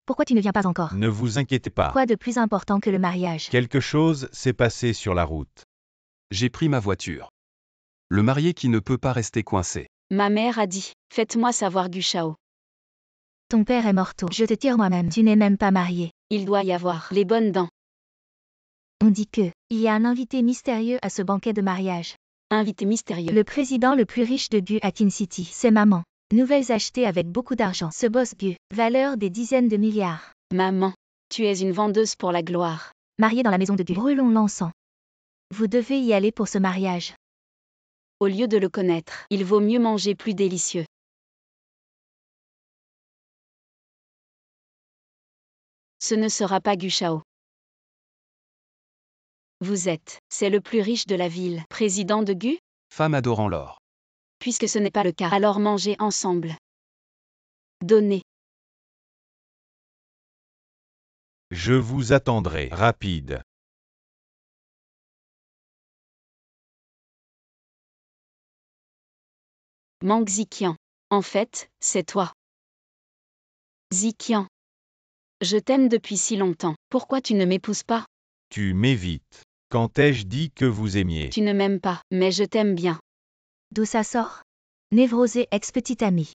Pourquoi tu ne viens pas encore? Ne vous inquiétez pas. Quoi de plus important que le mariage? Quelque chose s'est passé sur la route. J'ai pris ma voiture. Le marié qui ne peut pas rester coincé. Ma mère a dit, faites-moi savoir Gushao. Ton père est morto. Je te tire moi-même. Tu n'es même pas marié. Il doit y avoir les bonnes dents. On dit que il y a un invité mystérieux à ce banquet de mariage. Invité mystérieux. Le président le plus riche de Gu à Tin City, c'est maman. Nouvelles achetées avec beaucoup d'argent. Ce boss Gu, valeur des dizaines de milliards. Maman, tu es une vendeuse pour la gloire. Marié dans la maison de Gu. Brûlons l'encens. Vous devez y aller pour ce mariage. Au lieu de le connaître, il vaut mieux manger plus délicieux. Ce ne sera pas Gushao. Vous êtes, c'est le plus riche de la ville. Président de Gu? Femme adorant l'or. Puisque ce n'est pas le cas, alors mangez ensemble. Donnez. Je vous attendrai. Rapide. Manque Zikian. En fait, c'est toi. Zikian. Je t'aime depuis si longtemps. Pourquoi tu ne m'épouses pas? Tu m'évites. Quand ai-je dit que vous aimiez? Tu ne m'aimes pas, mais je t'aime bien. D'où ça sort? Névrosé ex-petite amie.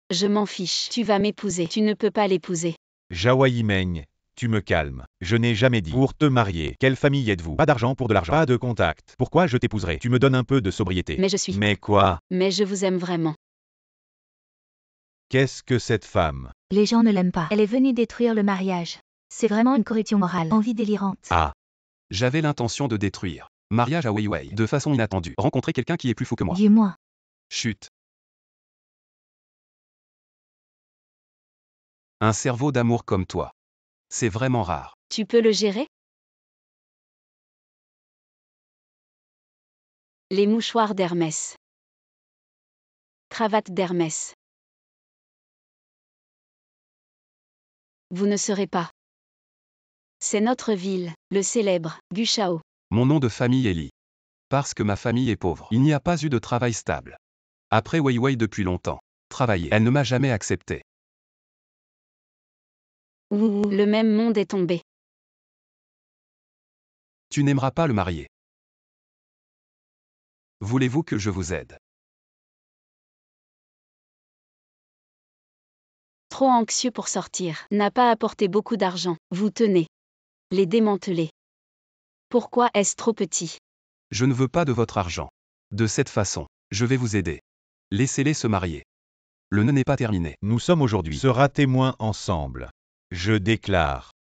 Je m'en fiche. Tu vas m'épouser. Tu ne peux pas l'épouser. Jawaimeng, tu me calmes. Je n'ai jamais dit pour te marier. Quelle famille êtes-vous? Pas d'argent pour de l'argent. Pas de contact. Pourquoi je t'épouserai? Tu me donnes un peu de sobriété. Mais je suis. Mais quoi? Mais je vous aime vraiment. Qu'est-ce que cette femme? Les gens ne l'aiment pas. Elle est venue détruire le mariage. C'est vraiment une corruption morale. Envie délirante. Ah. J'avais l'intention de détruire. Mariage à Weiwei. De façon inattendue. Rencontrer quelqu'un qui est plus fou que moi. Dis-moi. Chut. Un cerveau d'amour comme toi. C'est vraiment rare. Tu peux le gérer? Les mouchoirs d'Hermès. Cravate d'Hermès. Vous ne serez pas. C'est notre ville, le célèbre, Gushao. Mon nom de famille est Li. Parce que ma famille est pauvre. Il n'y a pas eu de travail stable. Après Weiwei depuis longtemps. Travailler. Elle ne m'a jamais accepté. Ouh, le même monde est tombé. Tu n'aimeras pas le marier. Voulez-vous que je vous aide? Trop anxieux pour sortir. N'a pas apporté beaucoup d'argent. Vous tenez. Les démanteler. Pourquoi est-ce trop petit? Je ne veux pas de votre argent. De cette façon, je vais vous aider. Laissez-les se marier. Le nœud n'est pas terminé. Nous sommes aujourd'hui. Sera témoin ensemble. Je déclare.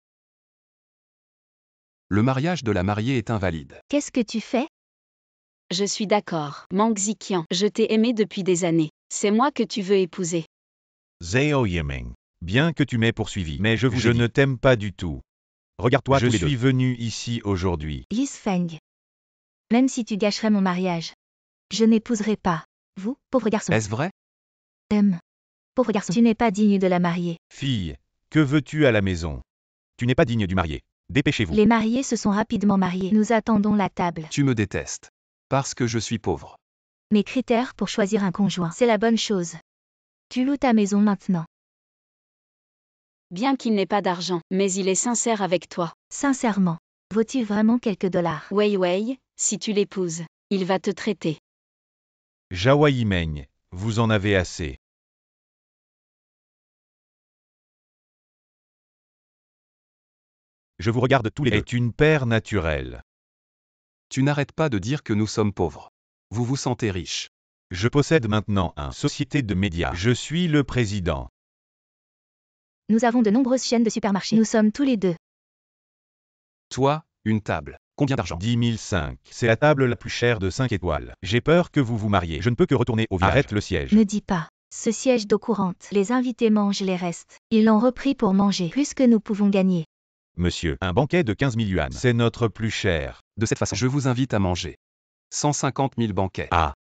Le mariage de la mariée est invalide. Qu'est-ce que tu fais? Je suis d'accord. Manque Zikian. Je t'ai aimé depuis des années. C'est moi que tu veux épouser. Zhao Yimeng. Bien que tu m'aies poursuivi, mais je ai dit. ne t'aime pas du tout. Regarde-toi, Je je suis suis venu ici aujourd'hui. Lis Feng. Même si tu gâcherais mon mariage, je n'épouserai pas. Vous, pauvre garçon. Est-ce vrai? Pauvre garçon. Tu n'es pas digne de la marier. Fille, que veux-tu à la maison? Tu n'es pas digne du marié. Dépêchez-vous. Les mariés se sont rapidement mariés. Nous attendons la table. Tu me détestes. Parce que je suis pauvre. Mes critères pour choisir un conjoint, c'est la bonne chose. Tu loues ta maison maintenant. Bien qu'il n'ait pas d'argent, mais il est sincère avec toi. Sincèrement, vaut-il vraiment quelques dollars? Weiwei, si tu l'épouses, il va te traiter. Jawaimeng, vous en avez assez. Je vous regarde tous les deux. Est une paire naturelle. Tu n'arrêtes pas de dire que nous sommes pauvres. Vous vous sentez riche. Je possède maintenant une société de médias. Je suis le président. Nous avons de nombreuses chaînes de supermarchés. Nous sommes tous les deux. Toi, une table. Combien d'argent? 10 005. C'est la table la plus chère de 5 étoiles. J'ai peur que vous vous mariez. Je ne peux que retourner au village. Arrête le siège. Ne dis pas. Ce siège d'eau courante. Les invités mangent les restes. Ils l'ont repris pour manger. Plus que nous pouvons gagner. Monsieur, un banquet de 15 000 yuan. C'est notre plus cher. De cette façon, je vous invite à manger. 150 000 banquets. Ah.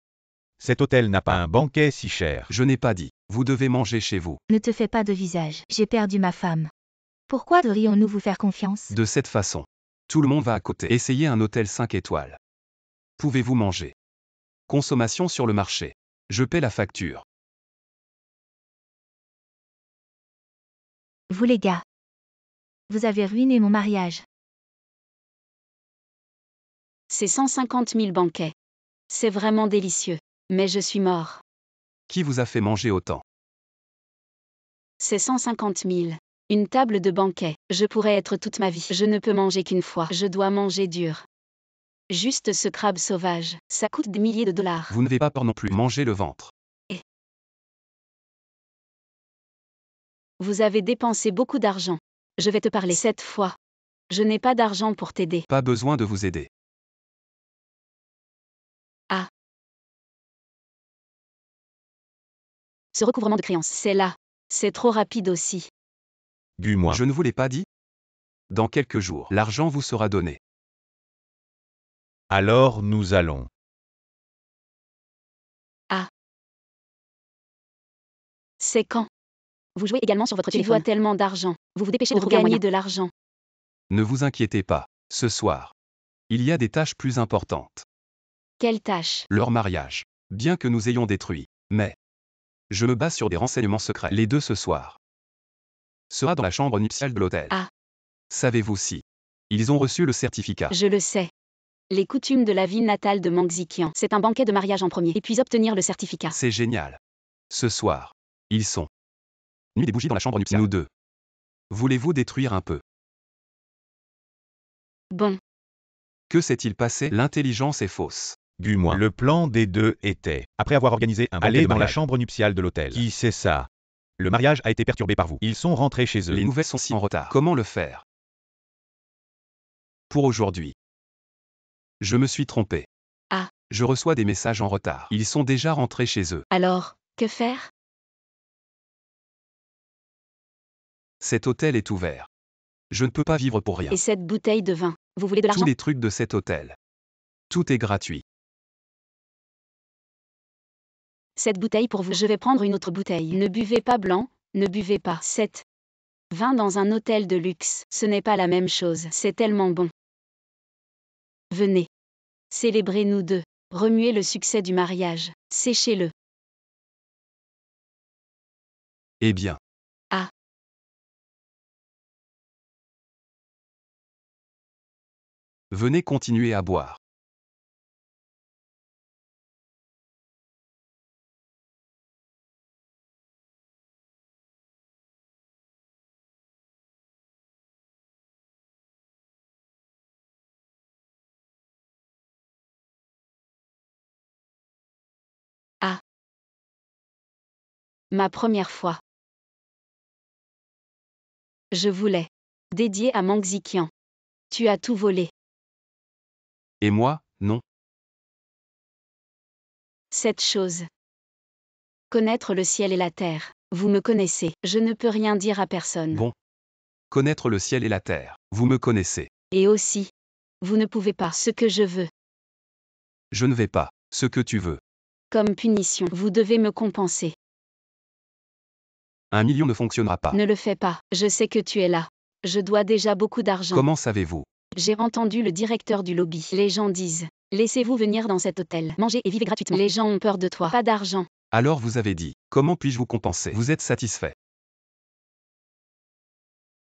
Cet hôtel n'a pas un banquet si cher. Je n'ai pas dit. Vous devez manger chez vous. Ne te fais pas de visage. J'ai perdu ma femme. Pourquoi devrions-nous vous faire confiance? De cette façon. Tout le monde va à côté. Essayez un hôtel 5 étoiles. Pouvez-vous manger? Consommation sur le marché. Je paie la facture. Vous les gars, Vous avez ruiné mon mariage. C'est 150 000 banquets. C'est vraiment délicieux. Mais je suis mort. Qui vous a fait manger autant? C'est 150 000. Une table de banquet. Je pourrais être toute ma vie. Je ne peux manger qu'une fois. Je dois manger dur. Juste ce crabe sauvage. Ça coûte des milliers de dollars. Vous n'avez pas peur non plus. Manger le ventre. Vous avez dépensé beaucoup d'argent. Je vais te parler cette fois. Je n'ai pas d'argent pour t'aider. Pas besoin de vous aider. Ce recouvrement de créances, c'est là. C'est trop rapide aussi. Gu-moi. Je ne vous l'ai pas dit? Dans quelques jours, l'argent vous sera donné. Alors nous allons. C'est quand? Vous jouez également sur votre téléphone. Tu dois tellement d'argent. Vous vous dépêchez de trouver gagner de l'argent. Ne vous inquiétez pas. Ce soir, il y a des tâches plus importantes. Quelle tâche? Leur mariage. Bien que nous ayons détruit. Mais je me base sur des renseignements secrets. Les deux ce soir sera dans la chambre nuptiale de l'hôtel. Ah. Savez-vous si ils ont reçu le certificat? Je le sais. Les coutumes de la ville natale de Mangzikian. C'est un banquet de mariage en premier, et puis obtenir le certificat. C'est génial. Ce soir, ils sont nuit des bougies dans la chambre nuptiale. Nous deux. Voulez-vous détruire un peu? Bon. Que s'est-il passé? L'intelligence est fausse. Gu-moi. Le plan des deux était, après avoir organisé un banquet dans la chambre nuptiale de l'hôtel. Qui sait ça? Le mariage a été perturbé par vous. Ils sont rentrés chez eux. Les nouvelles sont si en retard. Comment le faire? Pour aujourd'hui. Je me suis trompé. Ah. Je reçois des messages en retard. Ils sont déjà rentrés chez eux. Alors, que faire? Cet hôtel est ouvert. Je ne peux pas vivre pour rien. Et cette bouteille de vin, vous voulez de l'argent? Tous les trucs de cet hôtel. Tout est gratuit. Cette bouteille pour vous. Je vais prendre une autre bouteille. Ne buvez pas blanc, ne buvez pas. 7. Vin dans un hôtel de luxe, ce n'est pas la même chose. C'est tellement bon. Venez. Célébrez nous deux. Remuez le succès du mariage. Séchez-le. Eh bien. Ah. Venez continuer à boire. Ah. Ma première fois. Je voulais. Dédié à Mangzikian. Tu as tout volé. Et moi, non. Cette chose. Connaître le ciel et la terre. Vous me connaissez. Je ne peux rien dire à personne. Bon. Connaître le ciel et la terre. Vous me connaissez. Et aussi. Vous ne pouvez pas. Ce que je veux. Je ne vais pas. Ce que tu veux. Comme punition, vous devez me compenser. 1 million ne fonctionnera pas. Ne le fais pas. Je sais que tu es là. Je dois déjà beaucoup d'argent. Comment savez-vous? J'ai entendu le directeur du lobby. Les gens disent. Laissez-vous venir dans cet hôtel. Mangez et vivez gratuitement. Les gens ont peur de toi. Pas d'argent. Alors vous avez dit. Comment puis-je vous compenser? Vous êtes satisfait.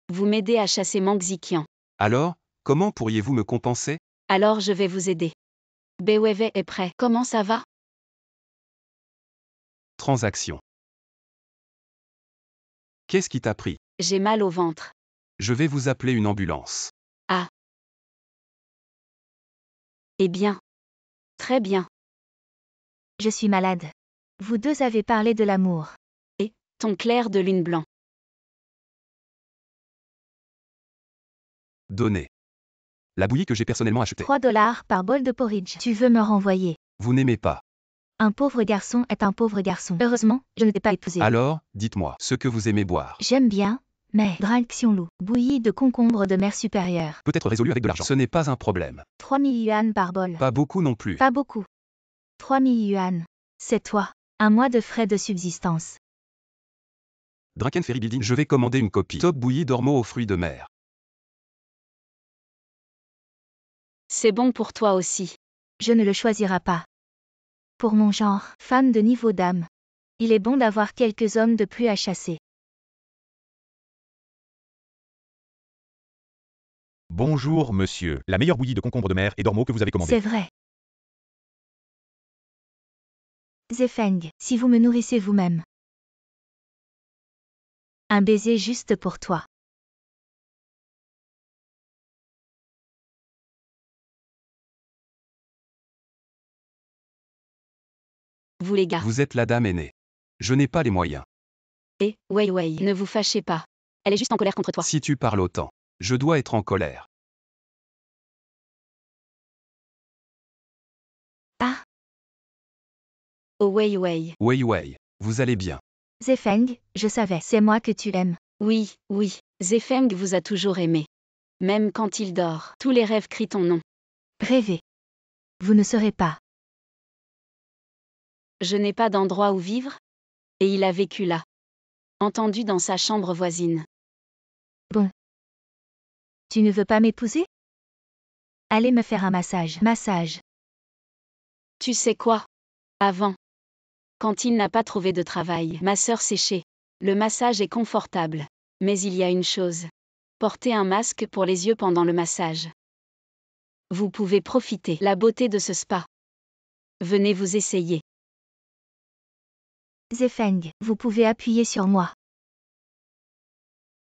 Vous m'aidez à chasser Mangzikian. Alors, comment pourriez-vous me compenser? Alors je vais vous aider. Beweve est prêt. Comment ça va? Transaction. Qu'est-ce qui t'a pris? J'ai mal au ventre. Je vais vous appeler une ambulance. Ah. Eh bien. Très bien. Je suis malade. Vous deux avez parlé de l'amour. Et, ton clair de lune blanc. Donnez. La bouillie que j'ai personnellement achetée. 3 dollars par bol de porridge. Tu veux me renvoyer? Vous n'aimez pas. Un pauvre garçon est un pauvre garçon. Heureusement, je ne t'ai pas épousé. Alors, dites-moi ce que vous aimez boire. J'aime bien, mais Xionglu, bouillie de concombre de mer supérieure. Peut être résolu avec de l'argent. Ce n'est pas un problème. 3000 yuan par bol. Pas beaucoup non plus. Pas beaucoup. 3000 yuan. C'est toi. Un mois de frais de subsistance. Draken Ferry Building. Je vais commander une copie. Top bouillie d'ormeaux aux fruits de mer. C'est bon pour toi aussi. Je ne le choisirai pas. Pour mon genre, femme de niveau d'âme. Il est bon d'avoir quelques hommes de plus à chasser. Bonjour monsieur, la meilleure bouillie de concombre de mer et d'ormeaux que vous avez commandée. C'est vrai. Zefeng, si vous me nourrissez vous-même. Un baiser juste pour toi. Vous les gars. Vous êtes la dame aînée. Je n'ai pas les moyens. Et, Wei Wei, ne vous fâchez pas. Elle est juste en colère contre toi. Si tu parles autant, je dois être en colère. Ah, Oh Wei Wei. Wei Wei, vous allez bien. Zefeng, je savais, c'est moi que tu aimes. Oui, oui, Zefeng vous a toujours aimé. Même quand il dort, tous les rêves crient ton nom. Rêvez. Vous ne serez pas. Je n'ai pas d'endroit où vivre? Et il a vécu là. Entendu dans sa chambre voisine. Tu ne veux pas m'épouser? Allez me faire un massage. Massage. Tu sais quoi? Avant. Quand il n'a pas trouvé de travail, ma sœur séchait. Le massage est confortable. Mais il y a une chose. Portez un masque pour les yeux pendant le massage. Vous pouvez profiter la beauté de ce spa. Venez vous essayer. Zefeng, vous pouvez appuyer sur moi.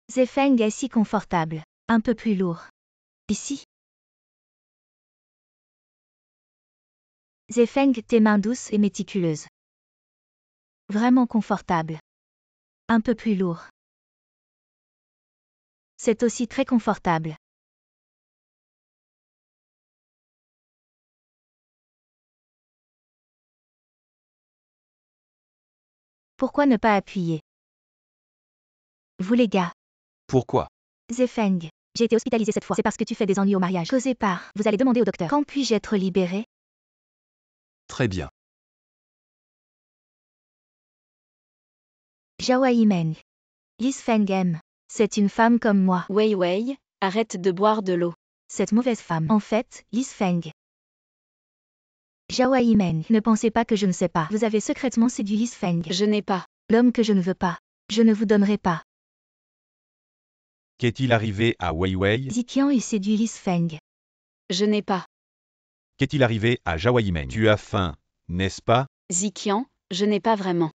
Zefeng est si confortable. Un peu plus lourd. Ici. Zefeng, tes mains douces et méticuleuses. Vraiment confortable. Un peu plus lourd. C'est aussi très confortable. Pourquoi ne pas appuyer? Vous les gars. Pourquoi? Zefeng, j'ai été hospitalisée cette fois. C'est parce que tu fais des ennuis au mariage. Causé par. Vous allez demander au docteur. Quand puis-je être libérée? Très bien. Zhao Yimeng. Lis Feng aime. C'est une femme comme moi. Wei Wei, arrête de boire de l'eau. Cette mauvaise femme. En fait, Lis Feng. Zhao Yimeng. Ne pensez pas que je ne sais pas. Vous avez secrètement séduit Lis Feng. Je n'ai pas. L'homme que je ne veux pas. Je ne vous donnerai pas. Qu'est-il arrivé à Wei Wei? Ziqian et séduit Lis Feng. Je n'ai pas. Qu'est-il arrivé à Zhao Yimeng? Tu as faim, n'est-ce pas? Ziqian, je n'ai pas vraiment.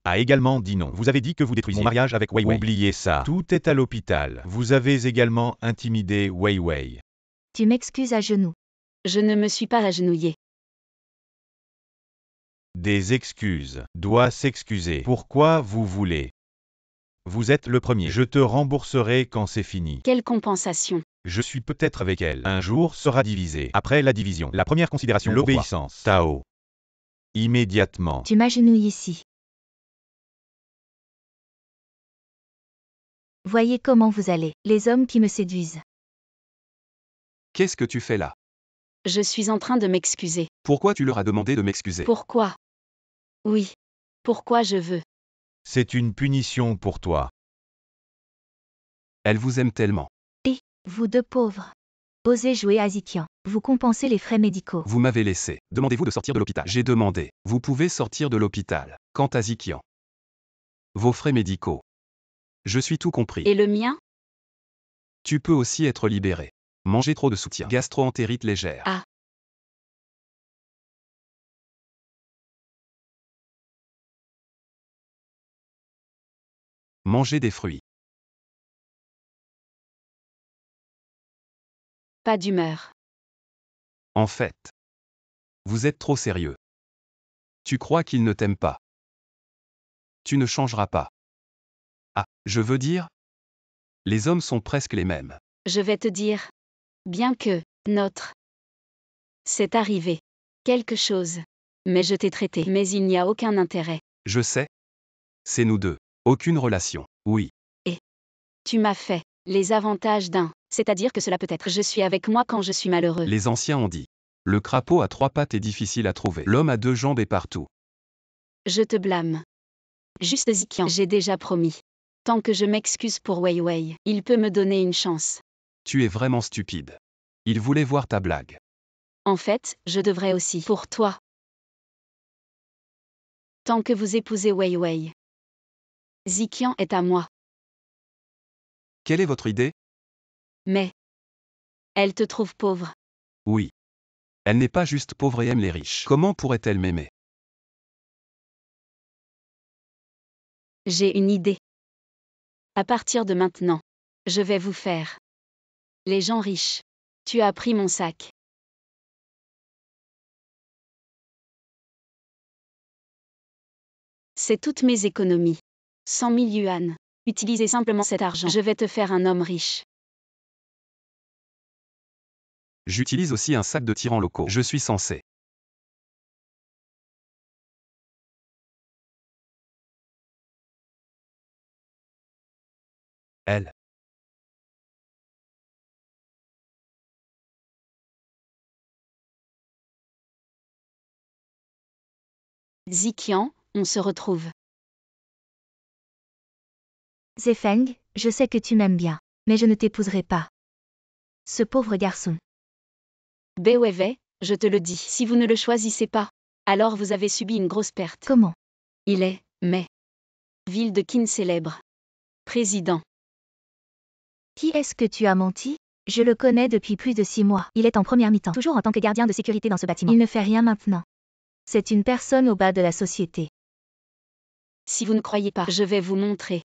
A également dit non. Vous avez dit que vous détruisiez mon mariage avec Wei Wei. Oubliez ça. Tout est à l'hôpital. Vous avez également intimidé Wei Wei. Tu m'excuses à genoux. Je ne me suis pas agenouillée. Des excuses. Doit s'excuser. Pourquoi vous voulez? Vous êtes le premier. Je te rembourserai quand c'est fini. Quelle compensation? Je suis peut-être avec elle. Un jour sera divisé. Après la division, la première considération, l'obéissance. Tao. Immédiatement. Tu m'agenouilles ici. Voyez comment vous allez, les hommes qui me séduisent. Qu'est-ce que tu fais là? Je suis en train de m'excuser. Pourquoi tu leur as demandé de m'excuser? Pourquoi? Oui. Pourquoi je veux? C'est une punition pour toi. Elle vous aime tellement. Vous deux pauvres. Osez jouer à Ziqian. Vous compensez les frais médicaux. Vous m'avez laissé. Demandez-vous de sortir de l'hôpital. J'ai demandé. Vous pouvez sortir de l'hôpital. Quant à Ziqian. Vos frais médicaux. Je suis tout compris. Et le mien? Tu peux aussi être libéré. Manger trop de soutien. Gastro-entérite légère. Ah. Manger des fruits. Pas d'humeur. En fait. Vous êtes trop sérieux. Tu crois qu'il ne t'aime pas. Tu ne changeras pas. Ah, je veux dire. Les hommes sont presque les mêmes. Je vais te dire. Bien que, c'est arrivé. Quelque chose. Mais je t'ai traité. Mais il n'y a aucun intérêt. Je sais. C'est nous deux. Aucune relation. Oui. Tu m'as fait. Les avantages d'un. C'est-à-dire que cela peut être. Je suis avec moi quand je suis malheureux. Les anciens ont dit. Le crapaud à 3 pattes est difficile à trouver. L'homme à 2 jambes est partout. Je te blâme. Juste Ziqian. J'ai déjà promis. Tant que je m'excuse pour Wei Wei, il peut me donner une chance. Tu es vraiment stupide. Il voulait voir ta blague. En fait, je devrais aussi. Pour toi. Tant que vous épousez Wei Wei. Ziqian est à moi. Quelle est votre idée? Mais, Elle te trouve pauvre. Oui. Elle n'est pas juste pauvre et aime les riches. Comment pourrait-elle m'aimer? J'ai une idée. À partir de maintenant, je vais vous faire. Les gens riches. Tu as pris mon sac. C'est toutes mes économies. 100 000 yuan. Utilisez simplement cet argent. Je vais te faire un homme riche. J'utilise aussi un sac de tyrans locaux. Je suis censé. Elle. Ziqian, on se retrouve. Zefeng, je sais que tu m'aimes bien, mais je ne t'épouserai pas. Ce pauvre garçon. Bewei, je te le dis. Si vous ne le choisissez pas, alors vous avez subi une grosse perte. Comment? Il est, mais. Ville de Qin célèbre. Président. Qui est-ce que tu as menti? Je le connais depuis plus de 6 mois. Il est en première mi-temps, toujours en tant que gardien de sécurité dans ce bâtiment. Il ne fait rien maintenant. C'est une personne au bas de la société. Si vous ne croyez pas, je vais vous montrer.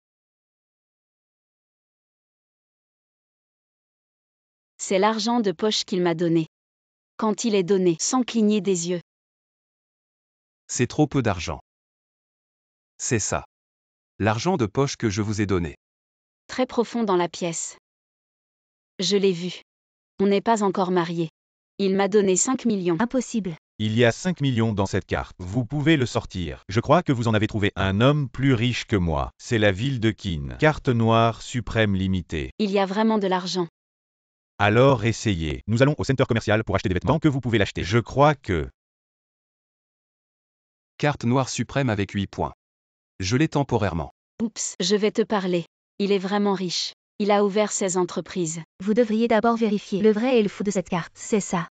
C'est l'argent de poche qu'il m'a donné. Quand il est donné, sans cligner des yeux. C'est trop peu d'argent. C'est ça. L'argent de poche que je vous ai donné. Très profond dans la pièce. Je l'ai vu. On n'est pas encore mariés. Il m'a donné 5 millions. Impossible. Il y a 5 millions dans cette carte. Vous pouvez le sortir. Je crois que vous en avez trouvé un homme plus riche que moi. C'est la ville de Qin. Carte noire suprême limitée. Il y a vraiment de l'argent. Alors essayez. Nous allons au centre commercial pour acheter des vêtements que vous pouvez l'acheter. Je crois que... Carte noire suprême avec 8 points. Je l'ai temporairement. Oups, je vais te parler. Il est vraiment riche. Il a ouvert ses entreprises. Vous devriez d'abord vérifier le vrai et le faux de cette carte, c'est ça.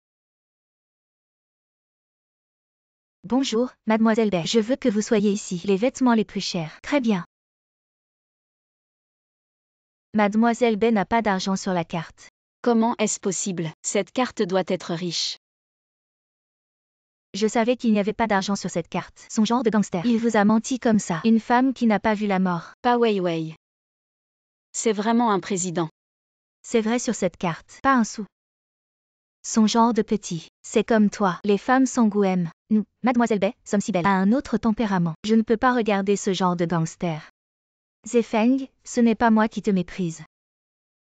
Bonjour, mademoiselle Bay. Je veux que vous soyez ici. Les vêtements les plus chers. Très bien. Mademoiselle Bay n'a pas d'argent sur la carte. Comment est-ce possible? Cette carte doit être riche. Je savais qu'il n'y avait pas d'argent sur cette carte. Son genre de gangster. Il vous a menti comme ça. Une femme qui n'a pas vu la mort. Pas Weiwei. C'est vraiment un président. C'est vrai sur cette carte. Pas un sou. Son genre de petit. C'est comme toi. Les femmes s'engouement. Nous, mademoiselle Bay, sommes si belles. A un autre tempérament. Je ne peux pas regarder ce genre de gangster. Zefeng, ce n'est pas moi qui te méprise.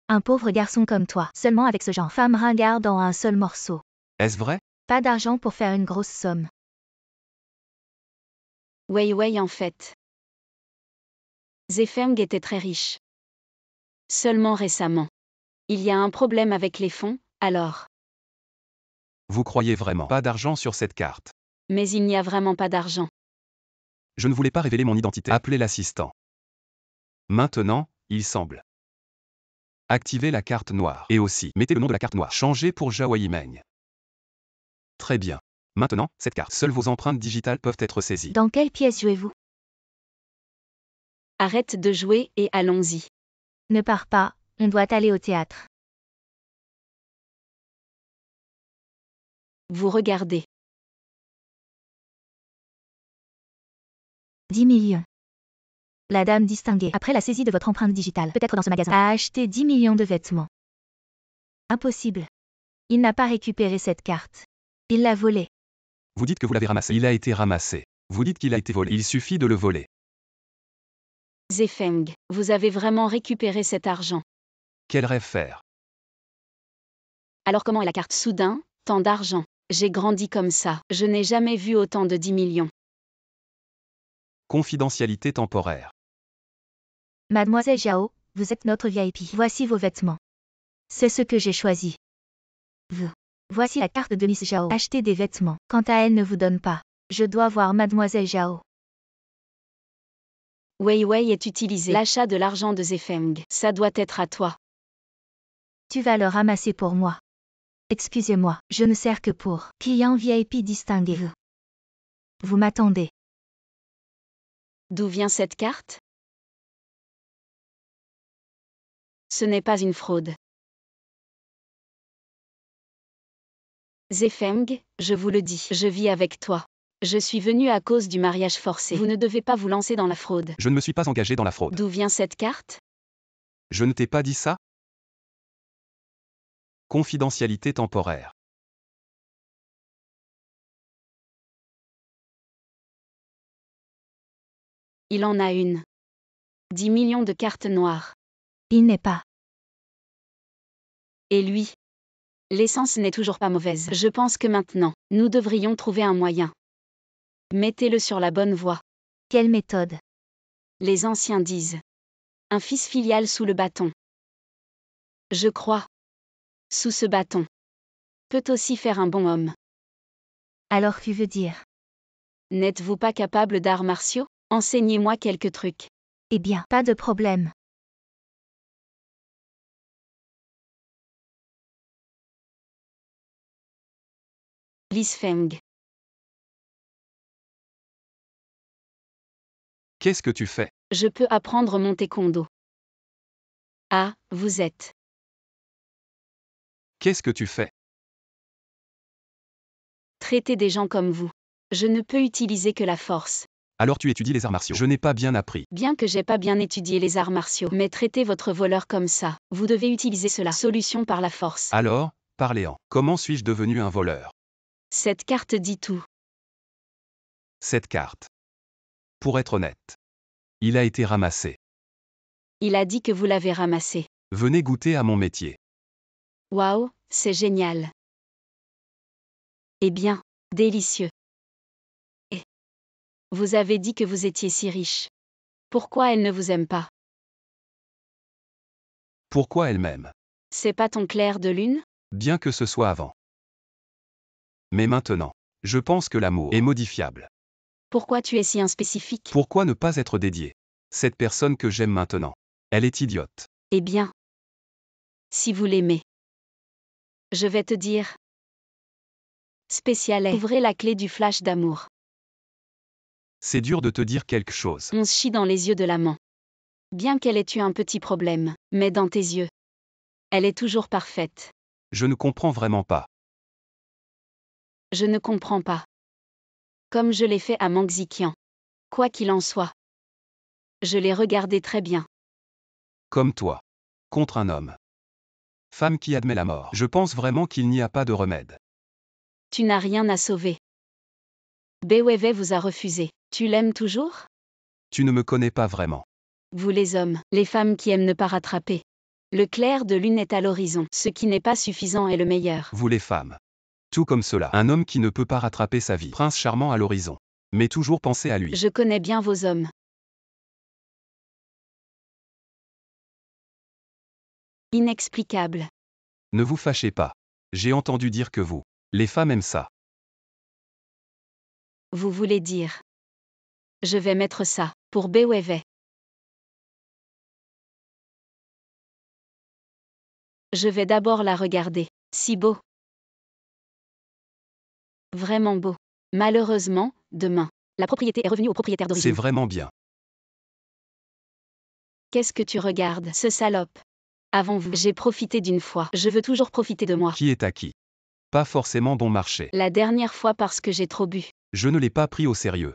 Un pauvre garçon comme toi, seulement avec ce genre. Femme ringarde en un seul morceau. Est-ce vrai? Pas d'argent pour faire une grosse somme. Weiwei en fait. Zefeng était très riche. Seulement récemment. Il y a un problème avec les fonds, alors. Vous croyez vraiment pas d'argent sur cette carte? Mais il n'y a vraiment pas d'argent. Je ne voulais pas révéler mon identité. Appelez l'assistant. Maintenant, il semble. Activez la carte noire. Et aussi, mettez le nom de la carte noire. Changez pour Zhao Yimeng. Très bien. Maintenant, cette carte. Seules vos empreintes digitales peuvent être saisies. Dans quelle pièce jouez-vous? Arrête de jouer et allons-y. Ne pars pas, on doit aller au théâtre. Vous regardez. 10 millions. La dame distinguée, après la saisie de votre empreinte digitale, peut-être dans ce magasin, a acheté 10 millions de vêtements. Impossible. Il n'a pas récupéré cette carte. Il l'a volée. Vous dites que vous l'avez ramassé. Il a été ramassé. Vous dites qu'il a été volé. Il suffit de le voler. Zefeng, vous avez vraiment récupéré cet argent. Quel rêve faire? Alors comment est la carte? Soudain, tant d'argent. J'ai grandi comme ça. Je n'ai jamais vu autant de 10 millions. Confidentialité temporaire. Mademoiselle Zhao, vous êtes notre VIP. Voici vos vêtements. C'est ce que j'ai choisi. Vous. Voici la carte de Miss Zhao. Achetez des vêtements. Quant à elle ne vous donne pas. Je dois voir Mademoiselle Zhao. Weiwei est utilisé. L'achat de l'argent de Zefeng. Ça doit être à toi. Tu vas le ramasser pour moi. Excusez-moi, je ne sers que pour client VIP distingué. Vous m'attendez. D'où vient cette carte? Ce n'est pas une fraude. Zefeng, je vous le dis, je vis avec toi. Je suis venu à cause du mariage forcé. Vous ne devez pas vous lancer dans la fraude. Je ne me suis pas engagé dans la fraude. D'où vient cette carte? Je ne t'ai pas dit ça? Confidentialité temporaire. Il en a une. 10 millions de cartes noires. Il n'est pas. Et lui? L'essence n'est toujours pas mauvaise. Je pense que maintenant, nous devrions trouver un moyen. Mettez-le sur la bonne voie. Quelle méthode? Les anciens disent. Un fils filial sous le bâton. Je crois. Sous ce bâton. Peut aussi faire un bon homme. Alors tu veux dire? N'êtes-vous pas capable d'arts martiaux? Enseignez-moi quelques trucs. Eh bien, pas de problème. Lisfeng. Qu'est-ce que tu fais? Je peux apprendre mon taekwondo. Ah, vous êtes. Qu'est-ce que tu fais? Traiter des gens comme vous. Je ne peux utiliser que la force. Alors tu étudies les arts martiaux. Je n'ai pas bien appris. Bien que j'ai pas bien étudié les arts martiaux, mais traiter votre voleur comme ça, vous devez utiliser cela. Solution par la force. Alors, parléant, comment suis-je devenu un voleur? Cette carte dit tout. Cette carte. Pour être honnête. Il a été ramassé. Il a dit que vous l'avez ramassé. Venez goûter à mon métier. Waouh, c'est génial. Eh bien, délicieux. Et vous avez dit que vous étiez si riche. Pourquoi elle ne vous aime pas? Pourquoi elle m'aime? C'est pas ton clair de lune? Bien que ce soit avant. Mais maintenant, je pense que l'amour est modifiable. Pourquoi tu es si inspécifique? Pourquoi ne pas être dédié? Cette personne que j'aime maintenant. Elle est idiote. Eh bien, si vous l'aimez, je vais te dire. Spécialet. Ouvrez la clé du flash d'amour. C'est dur de te dire quelque chose. On se chie dans les yeux de l'amant. Bien qu'elle ait eu un petit problème, mais dans tes yeux, elle est toujours parfaite. Je ne comprends vraiment pas. Je ne comprends pas. Comme je l'ai fait à Mangxiqian. Quoi qu'il en soit. Je l'ai regardé très bien. Comme toi. Contre un homme. Femme qui admet la mort. Je pense vraiment qu'il n'y a pas de remède. Tu n'as rien à sauver. Beweve vous a refusé. Tu l'aimes toujours? Tu ne me connais pas vraiment. Vous les hommes, les femmes qui aiment ne pas rattraper. Le clair de lune est à l'horizon. Ce qui n'est pas suffisant est le meilleur. Vous les femmes. Tout comme cela. Un homme qui ne peut pas rattraper sa vie. Prince charmant à l'horizon. Mais toujours penser à lui. Je connais bien vos hommes. Inexplicable. Ne vous fâchez pas. J'ai entendu dire que vous. Les femmes aiment ça. Vous voulez dire. Je vais mettre ça, pour Beweve. Je vais d'abord la regarder. Si beau. Vraiment beau. Malheureusement, demain, la propriété est revenue au propriétaire C'est d'origine. vraiment bien. Qu'est-ce que tu regardes, ce salope? Avant vous, j'ai profité d'une fois. Je veux toujours profiter de moi. Qui est à qui? Pas forcément bon marché. La dernière fois parce que j'ai trop bu. Je ne l'ai pas pris au sérieux.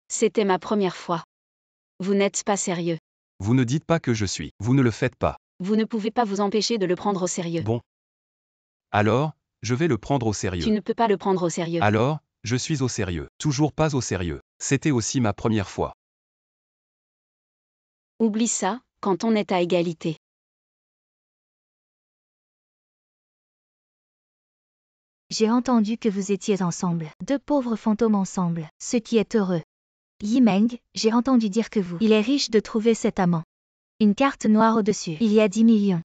C'était ma première fois. Vous n'êtes pas sérieux. Vous ne dites pas que je suis. Vous ne le faites pas. Vous ne pouvez pas vous empêcher de le prendre au sérieux. Bon. Alors, je vais le prendre au sérieux. Tu ne peux pas le prendre au sérieux. Alors, je suis au sérieux. Toujours pas au sérieux. C'était aussi ma première fois. Oublie ça, quand on est à égalité. J'ai entendu que vous étiez ensemble. Deux pauvres fantômes ensemble, ce qui est heureux. Yimeng, j'ai entendu dire que vous. Il est riche de trouver cet amant. Une carte noire au-dessus. Il y a 10 millions.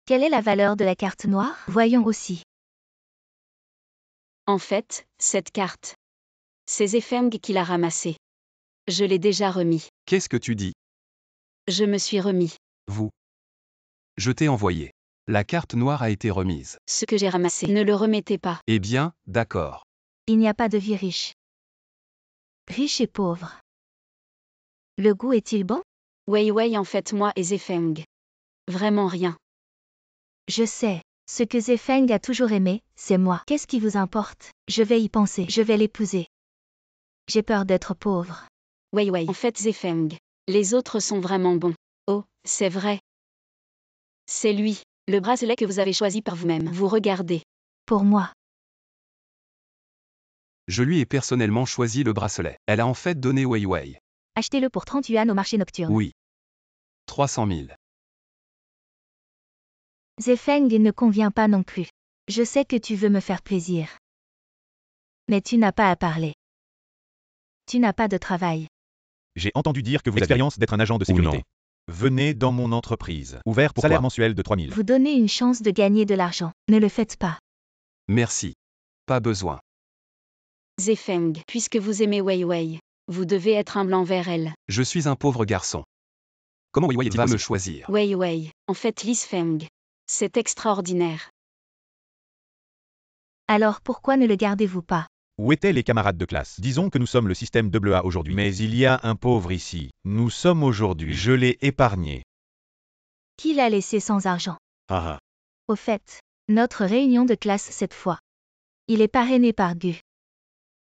Quelle est la valeur de la carte noire? Voyons aussi. En fait, cette carte. C'est Zefeng qui l'a ramassée. Je l'ai déjà remis. Qu'est-ce que tu dis? Je me suis remis. Vous. Je t'ai envoyé. La carte noire a été remise. Ce que j'ai ramassé, ne le remettez pas. Eh bien, d'accord. Il n'y a pas de vie riche. Riche et pauvre. Le goût est-il bon? Wei en fait moi et Zefeng. Vraiment rien. Je sais, Ce que Zefeng a toujours aimé, c'est moi. Qu'est-ce qui vous importe? Je vais y penser. Je vais l'épouser. J'ai peur d'être pauvre. Wei Wei. En fait, Zefeng. Les autres sont vraiment bons. Oh, c'est vrai. C'est lui. Le bracelet que vous avez choisi par vous-même. Vous regardez. Pour moi. Je lui ai personnellement choisi le bracelet. Elle a en fait donné Wei Wei. Achetez-le pour 30 yuan au marché nocturne. Oui. 300 000. Zefeng ne convient pas non plus. Je sais que tu veux me faire plaisir. Mais tu n'as pas à parler. Tu n'as pas de travail. J'ai entendu dire que vous avez l'expérience d'être un agent de sécurité. Venez dans mon entreprise. Ouvert pour salaire mensuel de 3000. Vous donnez une chance de gagner de l'argent. Ne le faites pas. Merci. Pas besoin. Zefeng. Puisque vous aimez Wei Wei, vous devez être humble envers elle. Je suis un pauvre garçon. Comment Wei Wei est-il possible? Me choisir? Wei Wei. En fait, Lis Feng. C'est extraordinaire. Alors pourquoi ne le gardez-vous pas? Où étaient les camarades de classe? Disons que nous sommes le système AA aujourd'hui. Mais il y a un pauvre ici. Nous sommes aujourd'hui. Je l'ai épargné. Qui l'a laissé sans argent? Ah ah. Au fait, notre réunion de classe cette fois. Il est parrainé par Gu.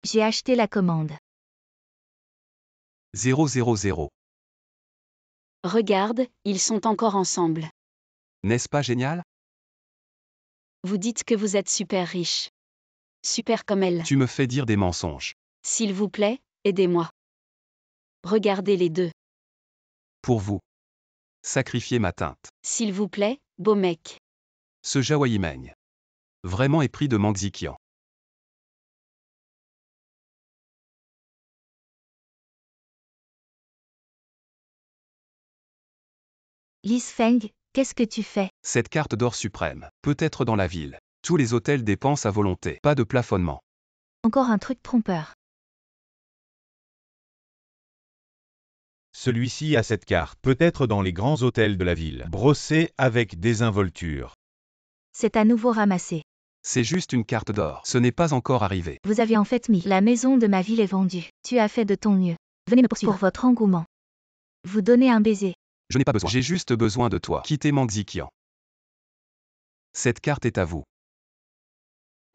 J'ai acheté la commande. 000. Regarde, ils sont encore ensemble. N'est-ce pas génial? Vous dites que vous êtes super riche. Super comme elle. Tu me fais dire des mensonges. S'il vous plaît, aidez-moi. Regardez les deux. Pour vous. Sacrifier ma teinte. S'il vous plaît, beau mec. Ce Zhao Yimeng. Vraiment épris de Mang Ziqian. Lis Feng, qu'est-ce que tu fais? Cette carte d'or suprême, peut être dans la ville. Tous les hôtels dépensent à volonté. Pas de plafonnement. Encore un truc trompeur. Celui-ci a cette carte. Peut-être dans les grands hôtels de la ville. Brossé avec désinvolture. C'est à nouveau ramassé. C'est juste une carte d'or. Ce n'est pas encore arrivé. Vous avez en fait mis. La maison de ma ville est vendue. Tu as fait de ton mieux. Venez me poursuivre pour votre engouement. Vous donnez un baiser. Je n'ai pas besoin. J'ai juste besoin de toi. Quittez Mang Ziqian. Cette carte est à vous.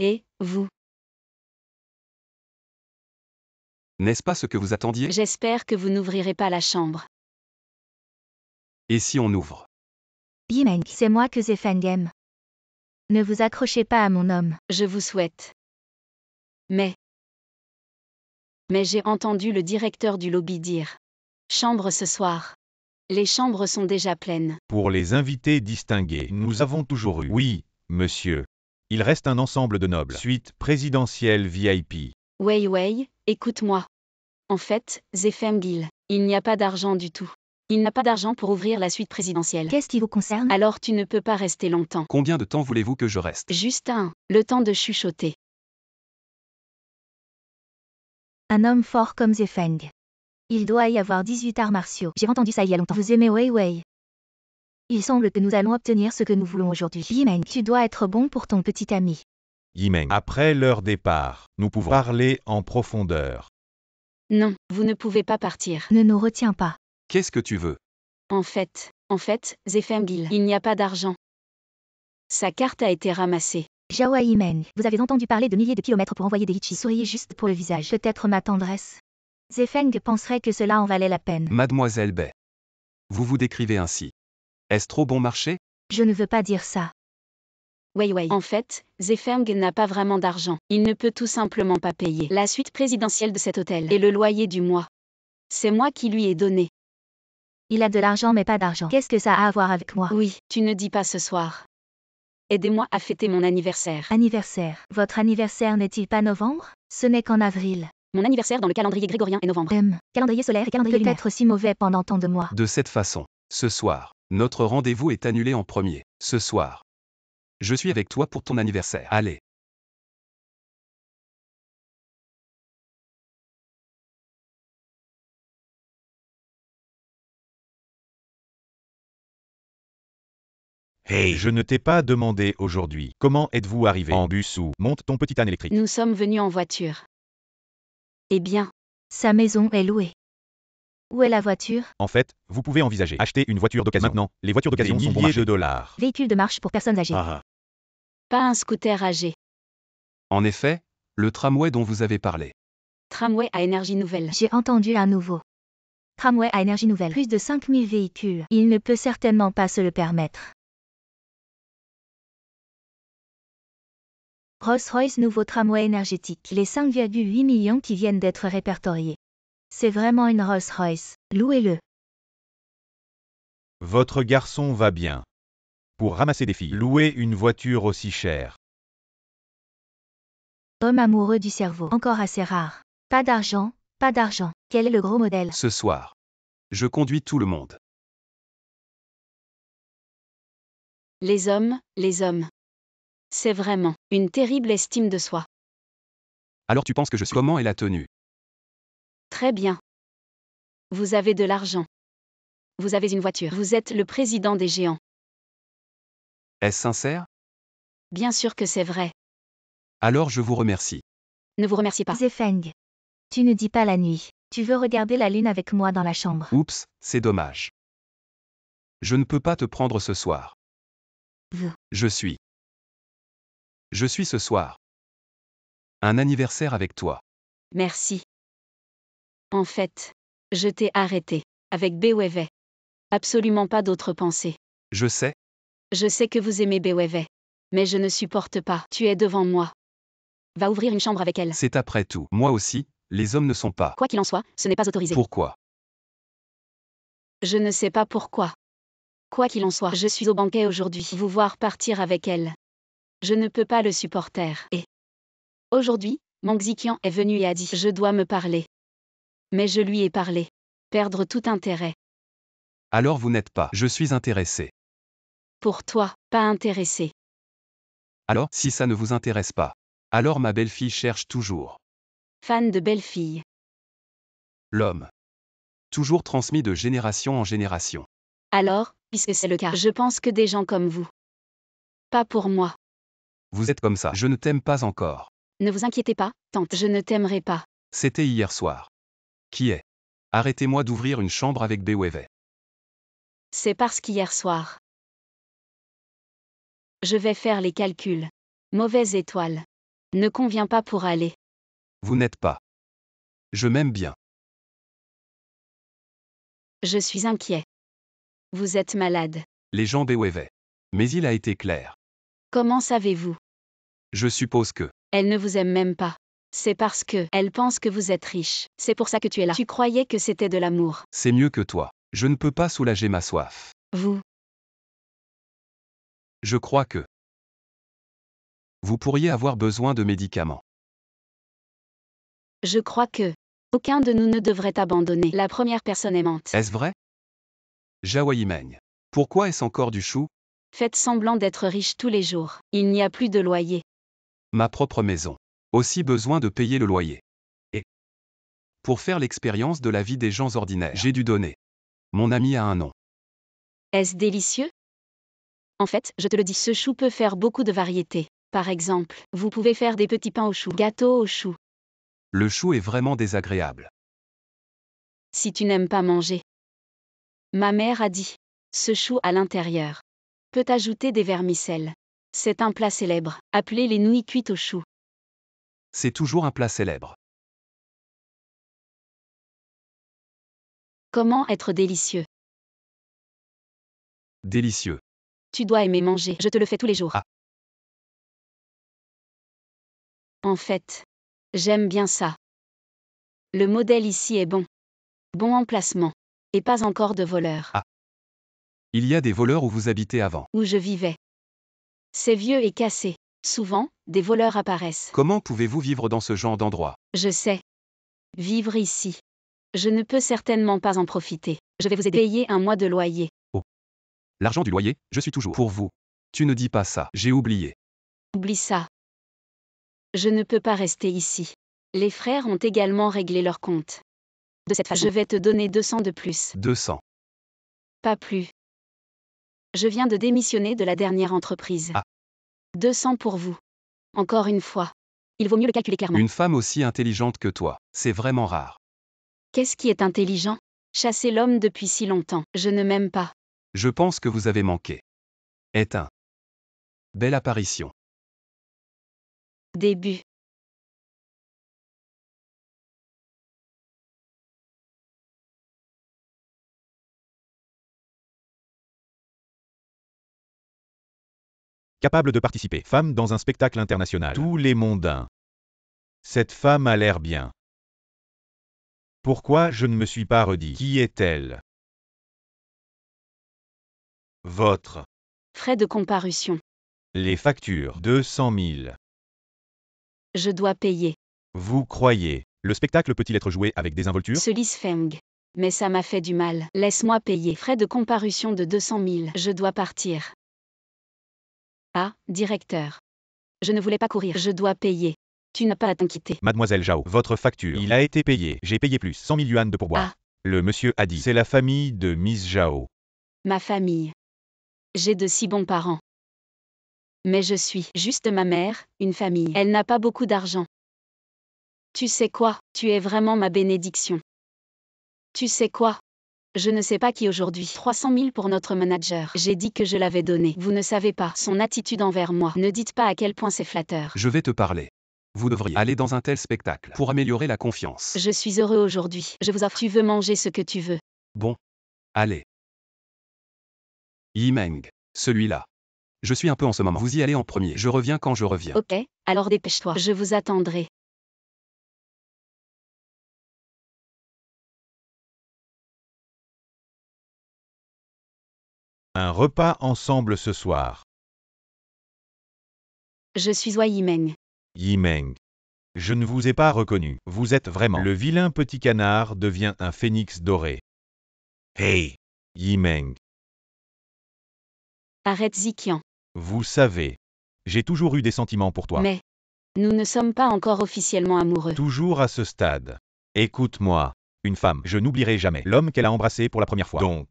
Et, vous? N'est-ce pas ce que vous attendiez? J'espère que vous n'ouvrirez pas la chambre. Et si on ouvre? Yimeng, c'est moi que Zefeng aime. Ne vous accrochez pas à mon homme. Je vous souhaite. Mais j'ai entendu le directeur du lobby dire. Chambre ce soir. Les chambres sont déjà pleines. Pour les invités distingués, nous avons toujours eu. Oui, monsieur. Il reste un ensemble de nobles. Suite présidentielle VIP. Wei Wei, écoute-moi. En fait, Zefeng il n'y a pas d'argent du tout. Il n'a pas d'argent pour ouvrir la suite présidentielle. Qu'est-ce qui vous concerne? Alors tu ne peux pas rester longtemps. Combien de temps voulez-vous que je reste? Juste le temps de chuchoter. Un homme fort comme Zefeng. Il doit y avoir 18 arts martiaux. J'ai entendu ça il y a longtemps. Vous aimez Wei Wei? Il semble que nous allons obtenir ce que nous voulons aujourd'hui. Yimeng, tu dois être bon pour ton petit ami. Yimeng. Après leur départ, nous pouvons parler en profondeur. Non, vous ne pouvez pas partir. Ne nous retiens pas. Qu'est-ce que tu veux? En fait, Zefeng il n'y a pas d'argent. Sa carte a été ramassée. Zhao Yimeng, vous avez entendu parler de milliers de kilomètres pour envoyer des litchis. Souriez juste pour le visage. Peut-être ma tendresse. Zefeng penserait que cela en valait la peine. Mademoiselle Bai. Vous vous décrivez ainsi. Est-ce trop bon marché? Je ne veux pas dire ça. Wei Wei. En fait, Zefeng n'a pas vraiment d'argent. Il ne peut tout simplement pas payer la suite présidentielle de cet hôtel et le loyer du mois. C'est moi qui lui ai donné. Il a de l'argent mais pas d'argent. Qu'est-ce que ça a à voir avec moi? Oui, tu ne dis pas ce soir. Aidez-moi à fêter mon anniversaire. Anniversaire. Votre anniversaire n'est-il pas novembre? Ce n'est qu'en avril. Mon anniversaire dans le calendrier grégorien est novembre. Calendrier solaire et calendrier lunaire. Peut-être si mauvais pendant tant de mois. De cette façon, ce soir, notre rendez-vous est annulé en premier. Ce soir. Je suis avec toi pour ton anniversaire. Allez. Hey, je ne t'ai pas demandé aujourd'hui. Comment êtes-vous arrivé? En bus ou monte ton petit âne électrique. Nous sommes venus en voiture. Eh bien. Sa maison est louée. Où est la voiture? En fait, vous pouvez envisager acheter une voiture d'occasion. Maintenant, les voitures d'occasion sont bon marché. $. Véhicule de marche pour personnes âgées. Ah. Pas un scooter âgé. En effet, le tramway dont vous avez parlé. Tramway à énergie nouvelle. J'ai entendu un nouveau. Tramway à énergie nouvelle. Plus de 5000 véhicules. Il ne peut certainement pas se le permettre. Rolls-Royce nouveau tramway énergétique. Les 5,8 millions qui viennent d'être répertoriés. C'est vraiment une Rolls-Royce. Louez-le. Votre garçon va bien. Pour ramasser des filles, louer une voiture aussi chère. Homme amoureux du cerveau. Encore assez rare. Pas d'argent, pas d'argent. Quel est le gros modèle? Ce soir. Je conduis tout le monde. Les hommes. C'est vraiment une terrible estime de soi. Alors tu penses que je suis... Comment est la tenue? Très bien. Vous avez de l'argent. Vous avez une voiture. Vous êtes le président des géants. Est-ce sincère? Bien sûr que c'est vrai. Alors je vous remercie. Ne vous remerciez pas. Zefeng. Tu ne dis pas la nuit. Tu veux regarder la lune avec moi dans la chambre. Oups, c'est dommage. Je ne peux pas te prendre ce soir. Vous. Je suis ce soir. Un anniversaire avec toi. Merci. En fait, je t'ai arrêté. Avec BWV. Absolument pas d'autre pensée. Je sais, Je sais que vous aimez BWV. Mais je ne supporte pas. Tu es devant moi. Va ouvrir une chambre avec elle. c'est après tout. Moi aussi, les hommes ne sont pas. Quoi qu'il en soit, ce n'est pas autorisé. Pourquoi? Je ne sais pas pourquoi. Quoi qu'il en soit, je suis au banquet aujourd'hui. Vous voir partir avec elle. Je ne peux pas le supporter. Et aujourd'hui, Mang Ziqian est venu et a dit « Je dois me parler ». Mais je lui ai parlé. Perdre tout intérêt. Alors vous n'êtes pas. Je suis intéressé. Pour toi, pas intéressé. Alors, si ça ne vous intéresse pas. Alors ma belle-fille cherche toujours. Fan de belle fille. L'homme. Toujours transmis de génération en génération. Alors, puisque c'est le cas, je pense que des gens comme vous. Pas pour moi. Vous êtes comme ça. Je ne t'aime pas encore. Ne vous inquiétez pas, tante, je ne t'aimerai pas. C'était hier soir. Qui est? Arrêtez-moi d'ouvrir une chambre avec BWV. C'est parce qu'hier soir. Je vais faire les calculs. Mauvaise étoile. Ne convient pas pour aller. Vous n'êtes pas. Je m'aime bien. Je suis inquiet. Vous êtes malade. Les gens BWV. Mais il a été clair. Comment savez-vous? Je suppose que. Elle ne vous aime même pas. C'est parce que elle pense que vous êtes riche. C'est pour ça que tu es là. Tu croyais que c'était de l'amour. C'est mieux que toi. Je ne peux pas soulager ma soif. Vous. Je crois que. Vous pourriez avoir besoin de médicaments. Je crois que aucun de nous ne devrait abandonner la première personne aimante. Est-ce vrai? Jawa Yimeng. Pourquoi est-ce encore du chou? Faites semblant d'être riche tous les jours. Il n'y a plus de loyer. Ma propre maison. Aussi besoin de payer le loyer. Et pour faire l'expérience de la vie des gens ordinaires, j'ai dû donner. Mon ami a un nom. Est-ce délicieux? En fait, je te le dis, ce chou peut faire beaucoup de variétés. Par exemple, vous pouvez faire des petits pains au chou, gâteaux au chou. Le chou est vraiment désagréable. Si tu n'aimes pas manger. Ma mère a dit. Ce chou à l'intérieur peut ajouter des vermicelles. C'est un plat célèbre, appelé les nouilles cuites au chou. C'est toujours un plat célèbre. Comment être délicieux? Délicieux. Tu dois aimer manger, je te le fais tous les jours. Ah. En fait, j'aime bien ça. Le modèle ici est bon. Bon emplacement. Et pas encore de voleurs. Ah. Il y a des voleurs où vous habitez avant. Où je vivais. C'est vieux et cassé. Souvent, des voleurs apparaissent. Comment pouvez-vous vivre dans ce genre d'endroit? Je sais. Vivre ici. Je ne peux certainement pas en profiter. Je vais vous aider. Payer un mois de loyer. Oh. L'argent du loyer, je suis toujours pour vous. Tu ne dis pas ça, j'ai oublié. Oublie ça. Je ne peux pas rester ici. Les frères ont également réglé leur compte. De cette façon, je vais te donner 200 de plus. 200. Pas plus. Je viens de démissionner de la dernière entreprise. Ah. 200 pour vous. Encore une fois. Il vaut mieux le calculer clairement. Une femme aussi intelligente que toi, c'est vraiment rare. Qu'est-ce qui est intelligent? Chasser l'homme depuis si longtemps. Je ne m'aime pas. Je pense que vous avez manqué. Est un. Belle apparition. Début. Capable de participer. Femme dans un spectacle international. Tous les mondains. Cette femme a l'air bien. Pourquoi je ne me suis pas redit? Qui est-elle? Votre. Frais de comparution. Les factures. 200 000. Je dois payer. Vous croyez. Le spectacle peut-il être joué avec des involtures? Ce Lisfeng. Mais ça m'a fait du mal. Laisse-moi payer. Frais de comparution de 200 000. Je dois partir. Ah, directeur. Je ne voulais pas courir. Je dois payer. Tu n'as pas à t'inquiéter. Mademoiselle Zhao, votre facture. Il a été payé. J'ai payé plus. 100 000 yuan de pourboire. Ah. Le monsieur a dit. C'est la famille de Miss Zhao. Ma famille. J'ai de si bons parents. Mais je suis juste ma mère, une famille. Elle n'a pas beaucoup d'argent. Tu sais quoi? Tu es vraiment ma bénédiction. Tu sais quoi? Je ne sais pas qui aujourd'hui. 300 000 pour notre manager. J'ai dit que je l'avais donné. Vous ne savez pas son attitude envers moi. Ne dites pas à quel point c'est flatteur. Je vais te parler. Vous devriez aller dans un tel spectacle pour améliorer la confiance. Je suis heureux aujourd'hui. Je vous offre. Tu veux manger ce que tu veux. Bon. Allez. Yimeng. Celui-là. Je suis un peu en ce moment. Vous y allez en premier. Je reviens quand je reviens. Ok, alors dépêche-toi. Je vous attendrai. Un repas ensemble ce soir. Je suis Yimeng. Yimeng. Je ne vous ai pas reconnu. Vous êtes vraiment. Le vilain petit canard devient un phénix doré. Hey, Yimeng. Arrête Ziqian. Vous savez. J'ai toujours eu des sentiments pour toi. Mais nous ne sommes pas encore officiellement amoureux. Toujours à ce stade. Écoute-moi. Une femme, je n'oublierai jamais l'homme qu'elle a embrassé pour la première fois. Donc,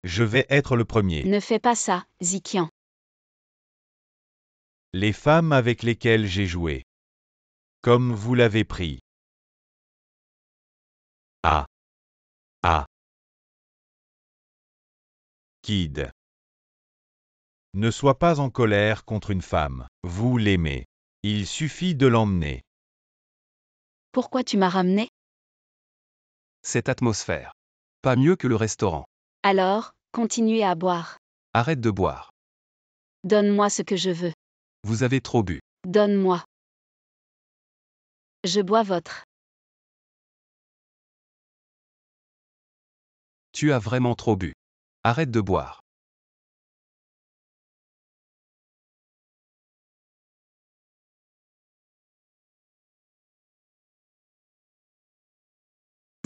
je vais être le premier. Ne fais pas ça, Ziqian. Les femmes avec lesquelles j'ai joué. Comme vous l'avez pris. Ah. Ah. Kid. Ne sois pas en colère contre une femme. Vous l'aimez. Il suffit de l'emmener. Pourquoi tu m'as ramené? Cette atmosphère. Pas mieux que le restaurant. Alors, continuez à boire. Arrête de boire. Donne-moi ce que je veux. Vous avez trop bu. Donne-moi. Je bois votre. Tu as vraiment trop bu. Arrête de boire.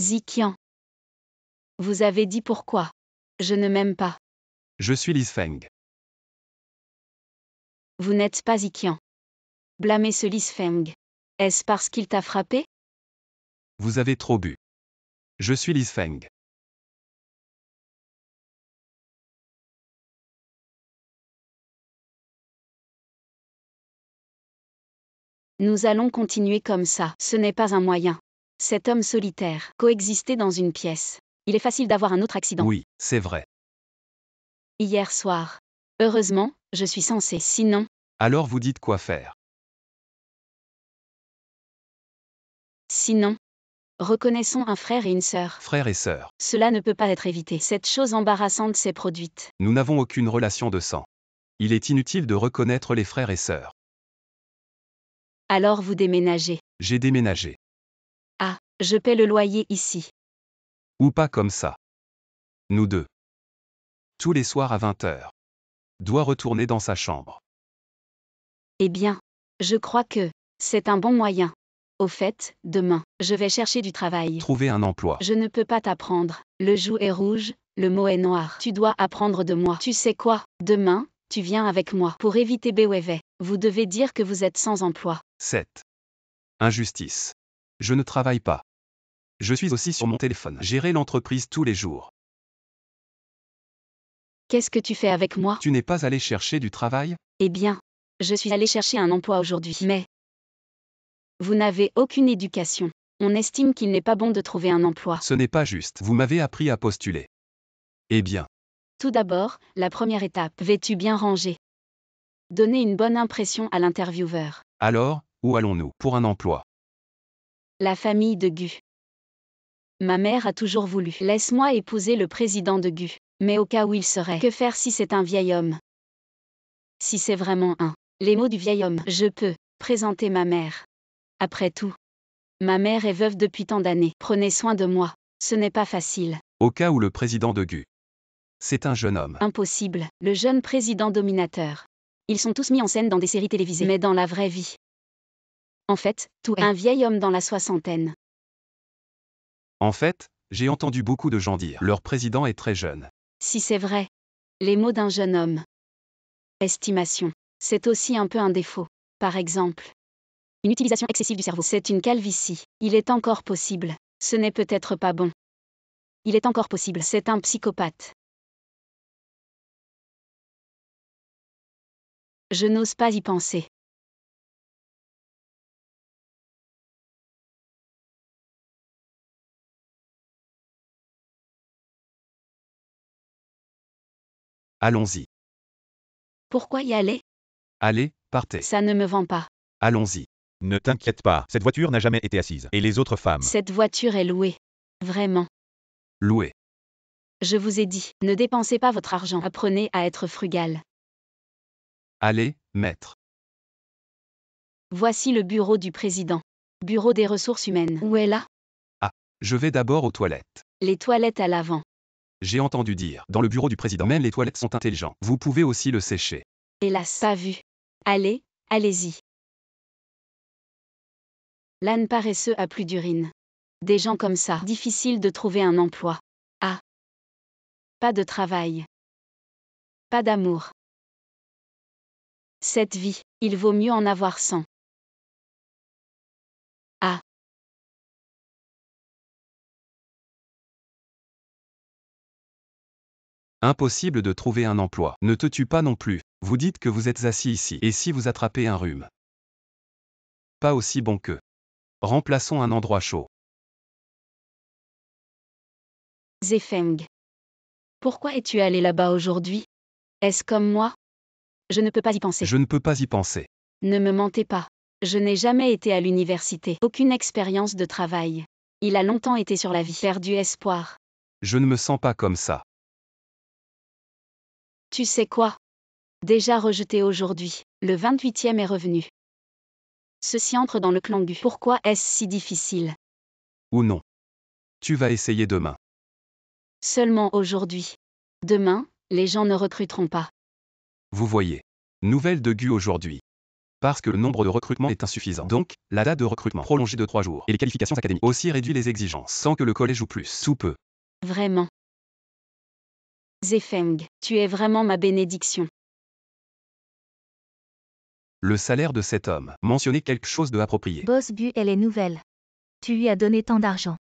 Ziqian. Vous avez dit pourquoi. Je ne m'aime pas. Je suis Lisfeng. Vous n'êtes pas Ziqian. Blâmez ce Lisfeng. Est-ce parce qu'il t'a frappé? Vous avez trop bu. Je suis Lisfeng. Nous allons continuer comme ça. Ce n'est pas un moyen. Cet homme solitaire, coexister dans une pièce. Il est facile d'avoir un autre accident. Oui, c'est vrai. Hier soir. Heureusement, je suis censée. Sinon, Alors vous dites quoi faire. sinon. Reconnaissons un frère et une sœur. Frères et sœurs. Cela ne peut pas être évité. Cette chose embarrassante s'est produite. Nous n'avons aucune relation de sang. Il est inutile de reconnaître les frères et sœurs. Alors vous déménagez. J'ai déménagé. Ah, je paie le loyer ici. Ou pas comme ça. Nous deux. Tous les soirs à 20h. Doit retourner dans sa chambre. Eh bien, je crois que c'est un bon moyen. Au fait, demain, je vais chercher du travail. Trouver un emploi. Je ne peux pas t'apprendre. Le joug est rouge, le mot est noir. Tu dois apprendre de moi. Tu sais quoi? Demain, tu viens avec moi. Pour éviter BWV, vous devez dire que vous êtes sans emploi. 7. Injustice. Je ne travaille pas. Je suis aussi sur mon téléphone. Gérer l'entreprise tous les jours. Qu'est-ce que tu fais avec moi? Tu n'es pas allé chercher du travail? Eh bien, je suis allé chercher un emploi aujourd'hui. Mais vous n'avez aucune éducation. On estime qu'il n'est pas bon de trouver un emploi. Ce n'est pas juste. Vous m'avez appris à postuler. Eh bien, Tout d'abord, la première étape, vêtu bien rangé. Donner une bonne impression à l'intervieweur. alors, Où allons-nous pour un emploi? La famille de Gu. Ma mère a toujours voulu. Laisse-moi épouser le président de Gu. Mais au cas où il serait, que faire si c'est un vieil homme? Si c'est vraiment un. Les mots du vieil homme. Je peux présenter ma mère. Après tout, ma mère est veuve depuis tant d'années. Prenez soin de moi. Ce n'est pas facile. Au cas où le président de Gu. C'est un jeune homme. Impossible. Le jeune président dominateur. Ils sont tous mis en scène dans des séries télévisées. Mais dans la vraie vie. En fait, tout est un vieil homme dans la soixantaine. En fait, j'ai entendu beaucoup de gens dire leur président est très jeune. Si c'est vrai. Les mots d'un jeune homme. Estimation. C'est aussi un peu un défaut. Par exemple. Une utilisation excessive du cerveau. C'est une calvitie. Il est encore possible. Ce n'est peut-être pas bon. Il est encore possible. C'est un psychopathe. Je n'ose pas y penser. Allons-y. Pourquoi y aller? Allez, partez. Ça ne me vend pas. Allons-y. Ne t'inquiète pas, cette voiture n'a jamais été assise. Et les autres femmes? Cette voiture est louée. Vraiment. Louer. Je vous ai dit, ne dépensez pas votre argent. Apprenez à être frugal. Allez, maître. Voici le bureau du président. Bureau des ressources humaines. Où est là? Je vais d'abord aux toilettes. Les toilettes à l'avant. J'ai entendu dire, dans le bureau du président, même les toilettes sont intelligents. Vous pouvez aussi le sécher. Hélas, pas vu. Allez, allez-y. L'âne paresseux a plus d'urine. Des gens comme ça, difficile de trouver un emploi. Ah. Pas de travail. Pas d'amour. Cette vie, il vaut mieux en avoir 100. Ah. Impossible de trouver un emploi. Ne te tue pas non plus. Vous dites que vous êtes assis ici. Et si vous attrapez un rhume? Pas aussi bon que. Remplaçons un endroit chaud. Zefeng. Pourquoi es-tu allé là-bas aujourd'hui? Est-ce comme moi? Je ne peux pas y penser. Je ne peux pas y penser. Ne me mentez pas. Je n'ai jamais été à l'université. Aucune expérience de travail. Il a longtemps été sur la vie. Perdu espoir. Je ne me sens pas comme ça. Tu sais quoi? Déjà rejeté aujourd'hui, le 28e est revenu. Ceci entre dans le clan Gu. Pourquoi est-ce si difficile? Ou non. Tu vas essayer demain. Seulement aujourd'hui. Demain, les gens ne recruteront pas. Vous voyez. Nouvelle de Gu aujourd'hui. Parce que le nombre de recrutements est insuffisant. Donc, la date de recrutement prolongée de 3 jours. Et les qualifications académiques aussi réduit les exigences. Sans que le collège ou plus. Sous peu. Vraiment. Zefeng, tu es vraiment ma bénédiction. Le salaire de cet homme. Mentionnez quelque chose de approprié. Boss Bu, elle est nouvelle. Tu lui as donné tant d'argent.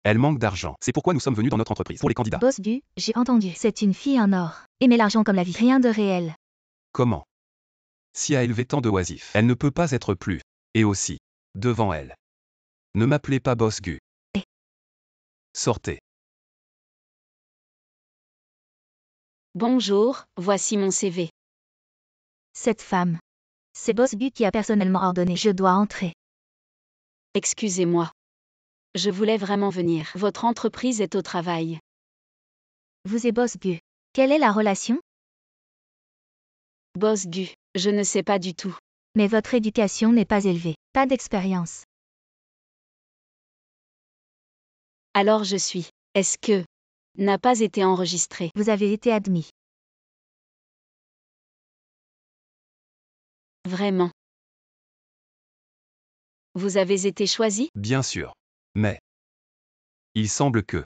Elle manque d'argent. C'est pourquoi nous sommes venus dans notre entreprise. Pour les candidats. Boss Bu, j'ai entendu. C'est une fille en or. Aimer l'argent comme la vie. Rien de réel. Comment? Si a élevé tant de oisifs, elle ne peut pas être plus. Et aussi. Devant elle. Ne m'appelez pas Boss Gu. Sortez. Bonjour, voici mon CV. Cette femme. C'est Boss Bu qui a personnellement ordonné. Je dois entrer. Excusez-moi. Je voulais vraiment venir. Votre entreprise est au travail. Vous et Boss Bu. Quelle est la relation? Boss Gu, je ne sais pas du tout. Mais votre éducation n'est pas élevée. Pas d'expérience. Alors je suis. Est-ce que n'a pas été enregistré? Vous avez été admis. Vraiment. Vous avez été choisi? Bien sûr. Mais. Il semble que.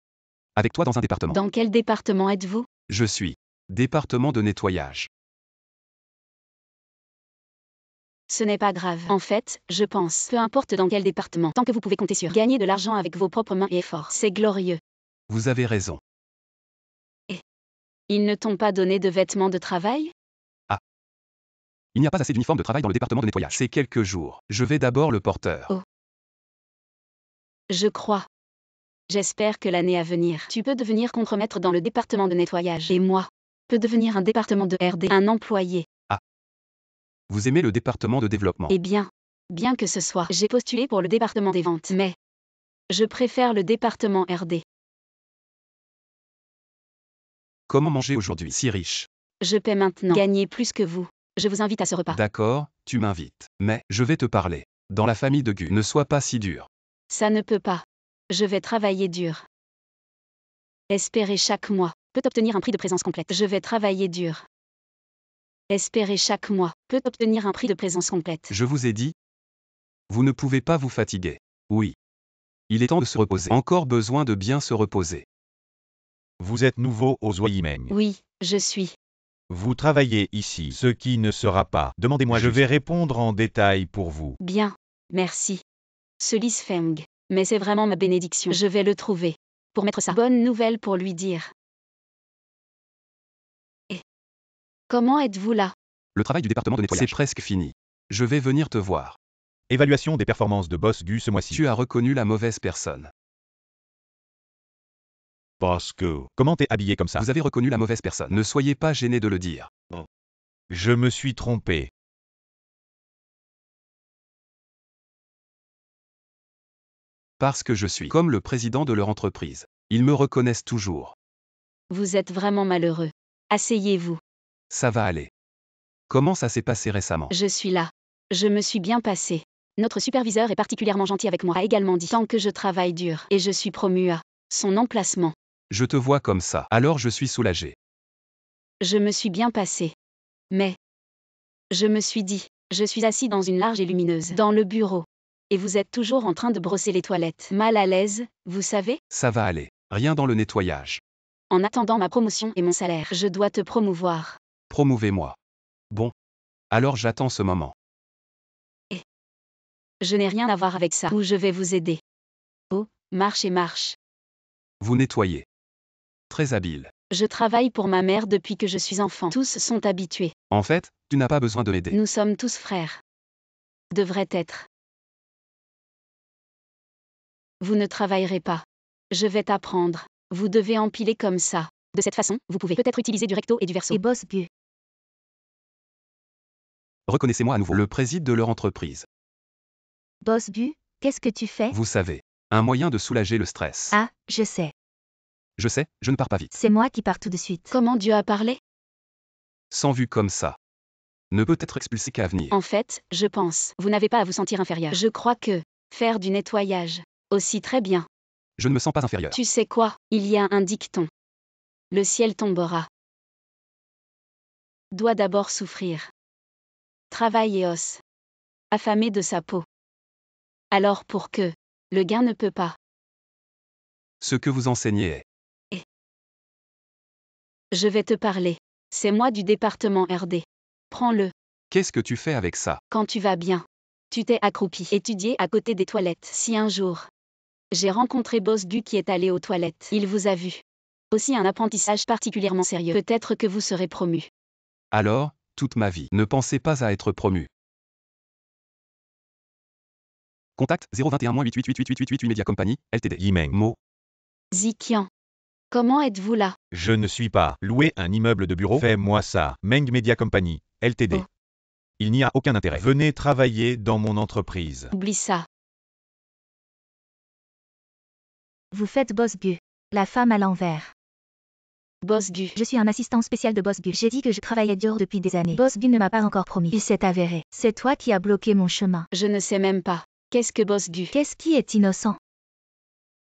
Avec toi dans un département. Dans quel département êtes-vous? Je suis. Département de nettoyage. Ce n'est pas grave. En fait, je pense, peu importe dans quel département, tant que vous pouvez compter sur gagner de l'argent avec vos propres mains et efforts, c'est glorieux. Vous avez raison. Ils ne t'ont pas donné de vêtements de travail? Il n'y a pas assez d'uniformes de travail dans le département de nettoyage. C'est quelques jours. Je vais d'abord le porteur. Oh. Je crois. J'espère que l'année à venir, tu peux devenir contremaître dans le département de nettoyage. Et moi, peux devenir un département de RD, un employé. Vous aimez le département de développement? Eh bien, Bien que ce soit, j'ai postulé pour le département des ventes, mais je préfère le département RD. Comment manger aujourd'hui si riche? Je paie maintenant. Gagner plus que vous. Je vous invite à ce repas. D'accord, tu m'invites. Mais, je vais te parler. Dans la famille de Gu, ne sois pas si dur. Ça ne peut pas. Je vais travailler dur. Espérer chaque mois peut obtenir un prix de présence complète. Je vais travailler dur. Espérer chaque mois peut obtenir un prix de présence complète. Je vous ai dit, vous ne pouvez pas vous fatiguer. Oui. Il est temps de se reposer. Encore besoin de bien se reposer. Vous êtes nouveau aux Oimeng. Oui, je suis. Vous travaillez ici, ce qui ne sera pas. Demandez-moi, je vais répondre en détail pour vous. Bien. Merci. Ce Lis Feng. Mais c'est vraiment ma bénédiction. Je vais le trouver. Pour mettre ça. Bonne nouvelle pour lui dire. Et comment êtes-vous là? Le travail du département de nettoyage. C'est presque fini. Je vais venir te voir. Évaluation des performances de Boss Gu ce mois-ci. Tu as reconnu la mauvaise personne. Parce que... Comment t'es habillé comme ça? Vous avez reconnu la mauvaise personne. Ne soyez pas gêné de le dire. Je me suis trompé. Parce que je suis comme le président de leur entreprise. Ils me reconnaissent toujours. Vous êtes vraiment malheureux. Asseyez-vous. Ça va aller. Comment ça s'est passé récemment? Je suis là. Je me suis bien passé. Notre superviseur est particulièrement gentil avec moi. A également dit tant que je travaille dur et je suis promu à son emplacement. Je te vois comme ça. Alors je suis soulagé. Je me suis bien passé. Mais je me suis dit, je suis assis dans une large et lumineuse dans le bureau. Et vous êtes toujours en train de brosser les toilettes. Mal à l'aise, vous savez? Ça va aller. Rien dans le nettoyage. En attendant ma promotion et mon salaire, je dois te promouvoir. Promouvez-moi. Bon. Alors j'attends ce moment. Je n'ai rien à voir avec ça. Ou je vais vous aider. Oh, marche et marche. Vous nettoyez. Très habile. Je travaille pour ma mère depuis que je suis enfant. Tous sont habitués. En fait, tu n'as pas besoin de m'aider. Nous sommes tous frères. Devrait être. Vous ne travaillerez pas. Je vais t'apprendre. Vous devez empiler comme ça. De cette façon, vous pouvez peut-être utiliser du recto et du verso. Et Boss Gu. Reconnaissez-moi à nouveau. Le président de leur entreprise. Boss Gu, qu'est-ce que tu fais? Vous savez. Un moyen de soulager le stress. Ah, je sais. Je sais, je ne pars pas vite. C'est moi qui pars tout de suite. Comment Dieu a parlé? Sans vue comme ça. Ne peut être expulsé qu'à venir. En fait, je pense. Vous n'avez pas à vous sentir inférieur. Je crois que faire du nettoyage aussi très bien. Je ne me sens pas inférieur. Tu sais quoi? Il y a un dicton. Le ciel tombera. Doit d'abord souffrir. Travail et os. Affamé de sa peau. Alors pour que le gain ne peut pas. Ce que vous enseignez est. Je vais te parler. C'est moi du département RD. Prends-le. Qu'est-ce que tu fais avec ça? Quand tu vas bien. Tu t'es accroupi. Étudié à côté des toilettes. Si un jour. J'ai rencontré Boss Gu qui est allé aux toilettes. Il vous a vu. Aussi un apprentissage particulièrement sérieux. Peut-être que vous serez promu. Alors, toute ma vie, ne pensez pas à être promu. Contact 021-88888888 Media Company, Ltd. Yimeng. Mo. Zikian. Comment êtes-vous là? Je ne suis pas. Louer un immeuble de bureau? Fais-moi ça. Meng Media Company, Ltd. Oh. Il n'y a aucun intérêt. Venez travailler dans mon entreprise. Oublie ça. Vous faites Boss Gu. La femme à l'envers. Boss Gu. Je suis un assistant spécial de Boss Gu. J'ai dit que je travaillais dur depuis des années. Boss Gu ne m'a pas encore promis. Il s'est avéré. C'est toi qui as bloqué mon chemin. Je ne sais même pas. Qu'est-ce que Boss Gu? Qu'est-ce qui est innocent?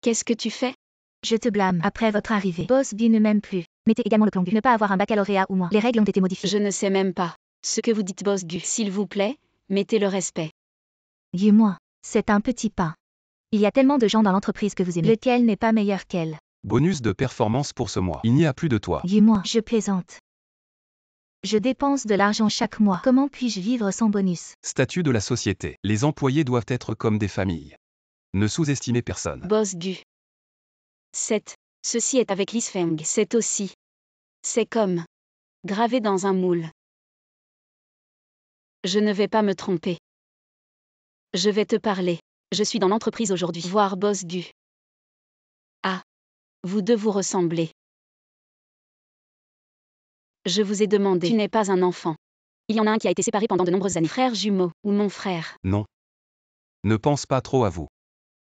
Qu'est-ce que tu fais? Je te blâme. Après votre arrivée, Boss Gu ne m'aime plus. Mettez également le plan Gu. Ne pas avoir un baccalauréat ou moins. Les règles ont été modifiées. Je ne sais même pas. Ce que vous dites Boss Gu. S'il vous plaît, mettez le respect. Gu moi. C'est un petit pain. Il y a tellement de gens dans l'entreprise que vous aimez. Lequel n'est pas meilleur qu'elle? Bonus de performance pour ce mois. Il n'y a plus de toi. Gu moi. Je plaisante. Je dépense de l'argent chaque mois. Comment puis-je vivre sans bonus? Statut de la société. Les employés doivent être comme des familles. Ne sous-estimez personne. Boss Gu. 7. Ceci est avec Lis Feng. C'est aussi. C'est comme. Gravé dans un moule. Je ne vais pas me tromper. Je vais te parler. Je suis dans l'entreprise aujourd'hui. Voir Boss Gu. Ah. Vous deux vous ressemblez. Je vous ai demandé. Tu n'es pas un enfant. Il y en a un qui a été séparé pendant de nombreuses années. Frère jumeau, ou mon frère. Non. Ne pense pas trop à vous.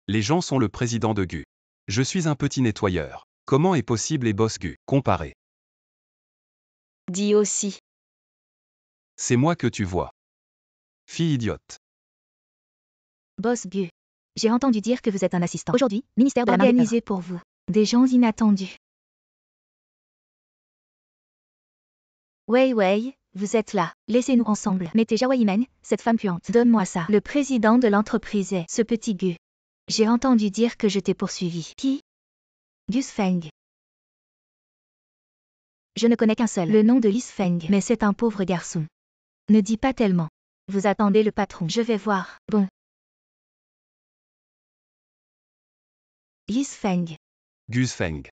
Les gens sont le président de Gu. Je suis un petit nettoyeur. Comment est possible et boss Gu, comparé? Dis aussi. C'est moi que tu vois. Fille idiote. Boss Gu. J'ai entendu dire que vous êtes un assistant. Aujourd'hui, ministère de la Main organisé pour vous. Des gens inattendus. Wei, vous êtes là. Laissez-nous ensemble. Mettez Jawai Meng, cette femme puante. Donne-moi ça. Le président de l'entreprise est ce petit Gu. J'ai entendu dire que je t'ai poursuivi. Qui? Gus Feng. Je ne connais qu'un seul. Le nom de Lis Feng. Mais c'est un pauvre garçon. Ne dis pas tellement. Vous attendez le patron. Je vais voir. Bon. Lis Feng. Gus Feng.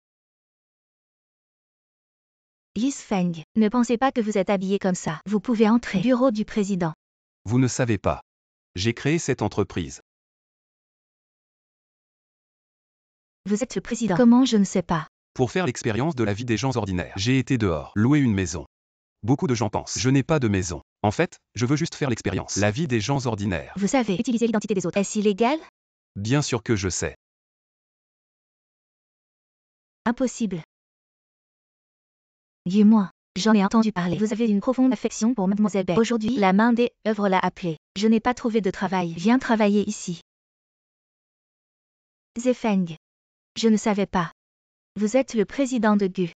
Lis Feng. Ne pensez pas que vous êtes habillé comme ça. Vous pouvez entrer. Bureau du président. Vous ne savez pas. J'ai créé cette entreprise. Vous êtes le président. Comment je ne sais pas. Pour faire l'expérience de la vie des gens ordinaires. J'ai été dehors, louer une maison. Beaucoup de gens pensent, je n'ai pas de maison. En fait, je veux juste faire l'expérience. La vie des gens ordinaires. Vous savez, utiliser l'identité des autres. Est-ce illégal? Bien sûr que je sais. Impossible. Dis-moi. J'en ai entendu parler. Vous avez une profonde affection pour Mademoiselle Beck. Aujourd'hui, la main des œuvres l'a appelée. Je n'ai pas trouvé de travail. Viens travailler ici. Zefeng. Je ne savais pas. Vous êtes le président de Gu.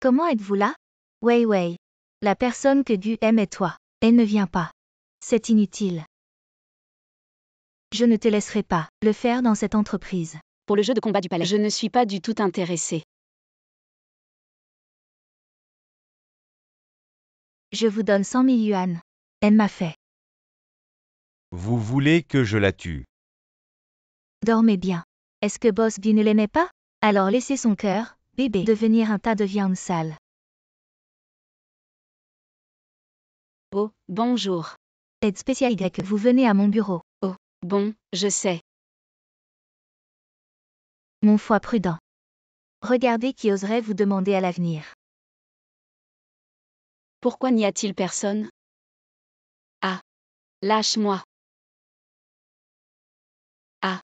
Comment êtes-vous là? Wei. La personne que Gu aime est toi. Elle ne vient pas. C'est inutile. Je ne te laisserai pas le faire dans cette entreprise. Pour le jeu de combat du palais, je ne suis pas du tout intéressée. Je vous donne 100 000 yuan. Elle m'a fait. Vous voulez que je la tue? Dormez bien. Est-ce que Boss Gu ne l'aimait pas? Alors laissez son cœur, bébé, devenir un tas de viande sale. Oh, bonjour. Aide spéciale Y, vous venez à mon bureau. Bon, je sais. Mon foie prudent. Regardez qui oserait vous demander à l'avenir. Pourquoi n'y a-t-il personne? Ah. Lâche-moi. Ah.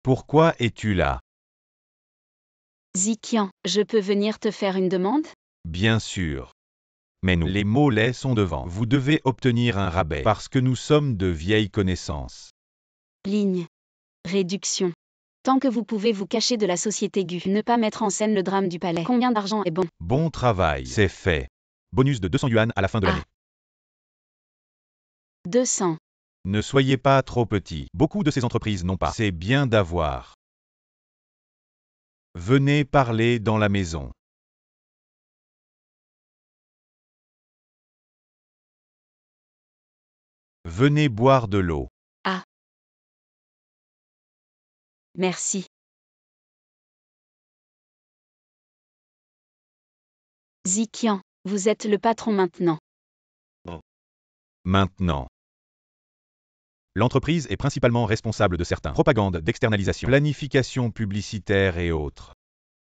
Pourquoi es-tu là? Ziqian, je peux venir te faire une demande? Bien sûr. Mais nous, les mollets sont devant. Vous devez obtenir un rabais parce que nous sommes de vieilles connaissances. Ligne. Réduction. Tant que vous pouvez vous cacher de la société Gu, ne pas mettre en scène le drame du palais. Combien d'argent est bon? Bon travail, c'est fait. Bonus de 200 yuan à la fin de l'année. 200. Ne soyez pas trop petit. Beaucoup de ces entreprises n'ont pas. C'est bien d'avoir. Venez parler dans la maison. Venez boire de l'eau. Ah. Merci. Ziqian, vous êtes le patron maintenant. Maintenant. L'entreprise est principalement responsable de certains propagande d'externalisation, planification publicitaire et autres.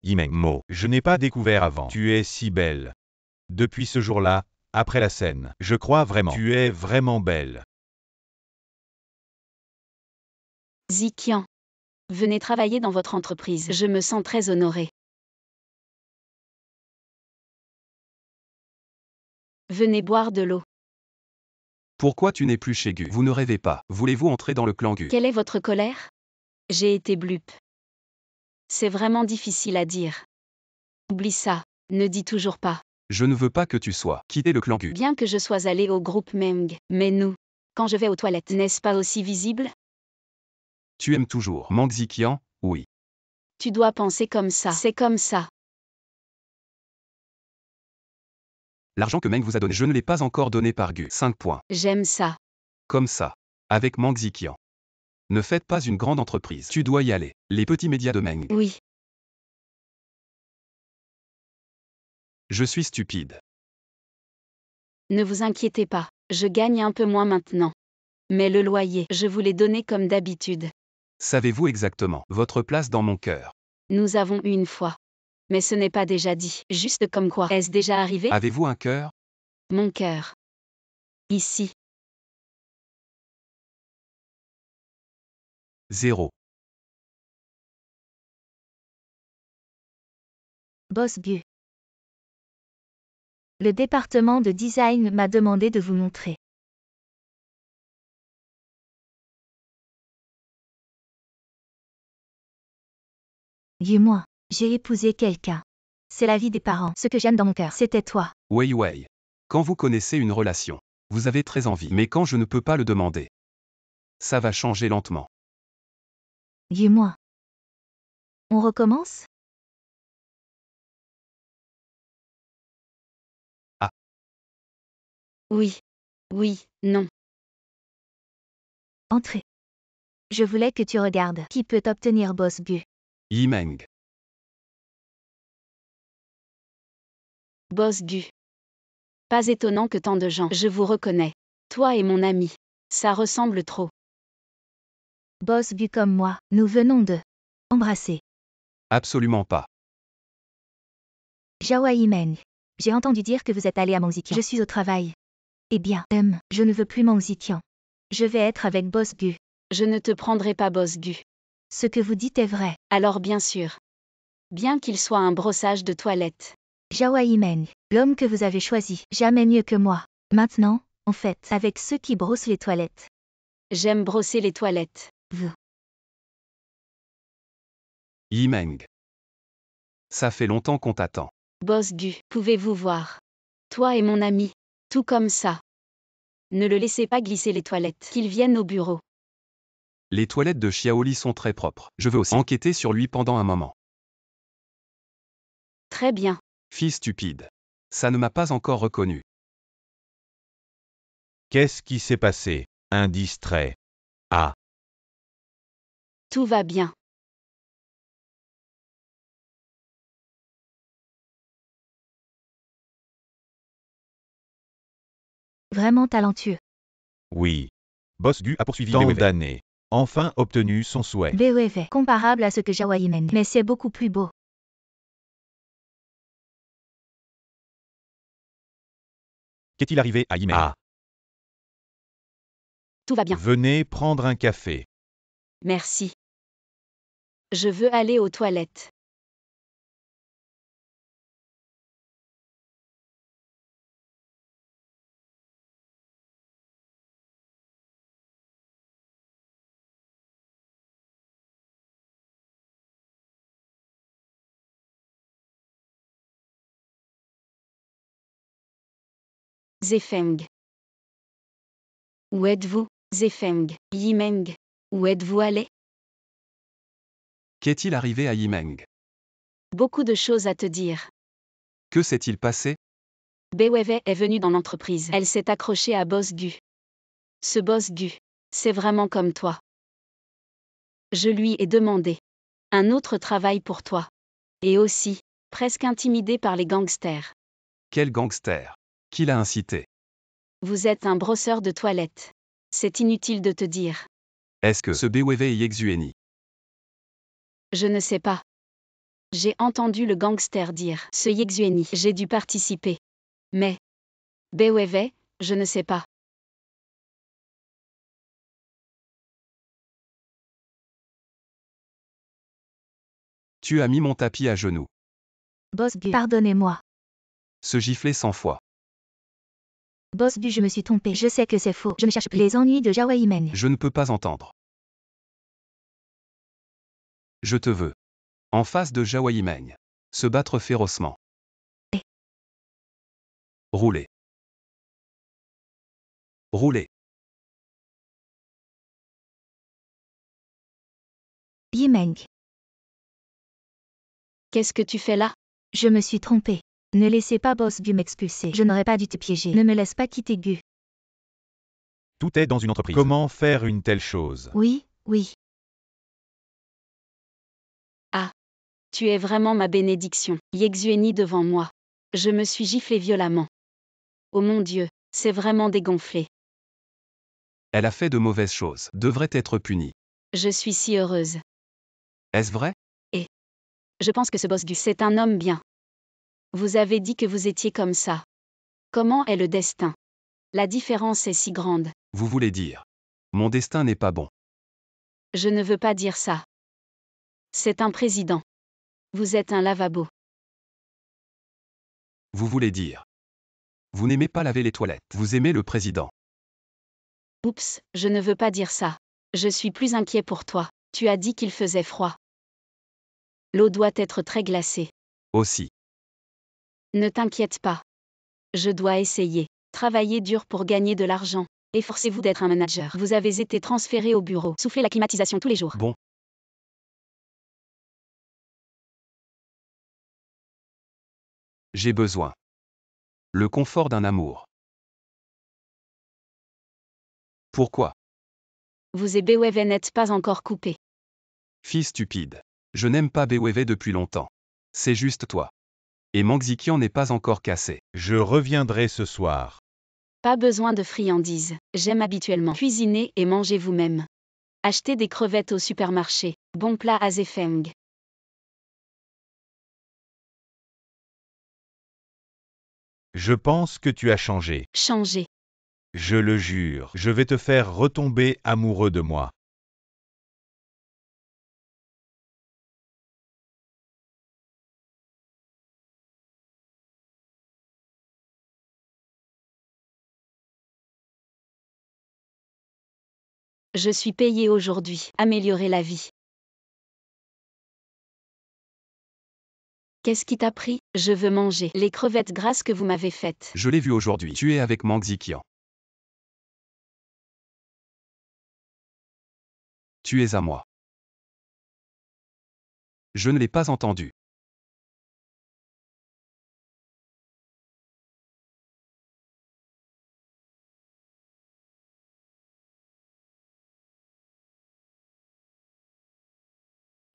Yimeng Mo, je n'ai pas découvert avant. Tu es si belle. Depuis ce jour-là, après la scène, je crois vraiment. Tu es vraiment belle. Ziqian. Venez travailler dans votre entreprise. Je me sens très honorée. Venez boire de l'eau. Pourquoi tu n'es plus chez Gu? Vous ne rêvez pas. Voulez-vous entrer dans le clan Gu? Quelle est votre colère? J'ai été blup. C'est vraiment difficile à dire. Oublie ça. Ne dis toujours pas. Je ne veux pas que tu sois. Quitter le clan Gu. Bien que je sois allée au groupe Meng, mais nous, quand je vais aux toilettes, n'est-ce pas aussi visible? Tu aimes toujours Mang Ziqian? Oui. Tu dois penser comme ça. C'est comme ça. L'argent que Meng vous a donné, je ne l'ai pas encore donné par Gu. 5 points. J'aime ça. Comme ça. Avec Mang Ziqian. Ne faites pas une grande entreprise. Tu dois y aller. Les petits médias de Meng. Oui. Je suis stupide. Ne vous inquiétez pas. Je gagne un peu moins maintenant. Mais le loyer, je vous l'ai donné comme d'habitude. Savez-vous exactement votre place dans mon cœur? Nous avons eu une fois. Mais ce n'est pas déjà dit. Juste comme quoi. Est-ce déjà arrivé? Avez-vous un cœur? Mon cœur. Ici. 0. Boss Gu. Le département de design m'a demandé de vous montrer. Dis-moi, j'ai épousé quelqu'un. C'est la vie des parents. Ce que j'aime dans mon cœur, c'était toi. Wei Wei. Quand vous connaissez une relation, vous avez très envie. Mais quand je ne peux pas le demander, ça va changer lentement. Dis-moi. On recommence? Oui. Oui, non. Entrez. Je voulais que tu regardes. Qui peut obtenir Boss Gu? Yimeng. Boss Gu. Pas étonnant que tant de gens. Je vous reconnais. Toi et mon ami. Ça ressemble trop. Boss Gu comme moi, nous venons de embrasser. Absolument pas. Jawa Yimeng. J'ai entendu dire que vous êtes allé à Mangzikian. Je suis au travail. Eh bien, je ne veux plus Mangzikian. Je vais être avec Boss Gu. Je ne te prendrai pas Boss Gu. Ce que vous dites est vrai. Alors bien sûr. Bien qu'il soit un brossage de toilette. Jawa Yimeng, l'homme que vous avez choisi, jamais mieux que moi. Maintenant, en fait, avec ceux qui brossent les toilettes. J'aime brosser les toilettes. Vous. Yimeng. Ça fait longtemps qu'on t'attend. Boss Gu, pouvez-vous voir? Toi et mon ami. Tout comme ça. Ne le laissez pas glisser les toilettes. Qu'il vienne au bureau. Les toilettes de Xiaoli sont très propres. Je veux aussi enquêter sur lui pendant un moment. Très bien. Fille stupide. Ça ne m'a pas encore reconnu. Qu'est-ce qui s'est passé? Un distrait. Ah, Tout va bien. Vraiment talentueux. oui. Boss Gu a poursuivi Tant tant d'années. Enfin obtenu son souhait. BEV, comparable à ce que Jawa Yimeng. Mais c'est beaucoup plus beau. Qu'est-il arrivé à Yimeng? Ah, Tout va bien. venez prendre un café. Merci. Je veux aller aux toilettes. Zefeng. Où êtes-vous, Zefeng? Yimeng. Où êtes-vous allé? Qu'est-il arrivé à Yimeng? Beaucoup de choses à te dire. Que s'est-il passé? Beweve est venue dans l'entreprise. Elle s'est accrochée à Boss Gu. Ce Boss Gu, c'est vraiment comme toi. Je lui ai demandé un autre travail pour toi. Et aussi, presque intimidée par les gangsters. Quel gangster? Qui l'a incité? Vous êtes un brosseur de toilettes. C'est inutile de te dire. Est-ce que ce BWV est Yexueni? Je ne sais pas. J'ai entendu le gangster dire ce Yexueni. J'ai dû participer. Mais. Beweve, je ne sais pas. Tu as mis mon tapis à genoux. Boss Gu, pardonnez-moi. Se gifler 100 fois. Boss Gu, je me suis trompé. Je sais que c'est faux. Je ne cherche plus les ennuis de Jawa Yimeng. Je ne peux pas entendre. Je te veux. En face de Jawa Yimeng. Se battre férocement. Rouler. Rouler. Yimeng. Qu'est-ce que tu fais là? Je me suis trompé. Ne laissez pas Boss Gu m'expulser. Je n'aurais pas dû te piéger. Ne me laisse pas quitter Gu. Tout est dans une entreprise. Comment faire une telle chose? Oui, oui. Tu es vraiment ma bénédiction. Yexueni devant moi. Je me suis giflé violemment. Oh mon Dieu, c'est vraiment dégonflé. Elle a fait de mauvaises choses. Devrait être punie. Je suis si heureuse. Est-ce vrai? Je pense que ce boss Gu, c'est un homme bien. Vous avez dit que vous étiez comme ça. Comment est le destin? La différence est si grande. Vous voulez dire. Mon destin n'est pas bon. Je ne veux pas dire ça. C'est un président. Vous êtes un lavabo. Vous voulez dire. Vous n'aimez pas laver les toilettes. Vous aimez le président. Oups, je ne veux pas dire ça. Je suis plus inquiet pour toi. Tu as dit qu'il faisait froid. L'eau doit être très glacée. Aussi. Ne t'inquiète pas. Je dois essayer. Travaillez dur pour gagner de l'argent. Efforcez-vous d'être un manager. Vous avez été transféré au bureau. Soufflez la climatisation tous les jours. Bon. J'ai besoin. Le confort d'un amour. Pourquoi? Vous et BWV n'êtes pas encore coupés. Fille stupide. Je n'aime pas BWV depuis longtemps. C'est juste toi. Et Mangzikian n'est pas encore cassé. Je reviendrai ce soir. Pas besoin de friandises. J'aime habituellement cuisiner et manger vous-même. Achetez des crevettes au supermarché. Bon plat à Zefeng. Je pense que tu as changé. Changez. Je le jure, je vais te faire retomber amoureux de moi. Je suis payé aujourd'hui. Améliorer la vie. Qu'est-ce qui t'a pris? Je veux manger les crevettes grasses que vous m'avez faites. Je l'ai vu aujourd'hui. Tu es avec Mangzikian. Tu es à moi. Je ne l'ai pas entendu.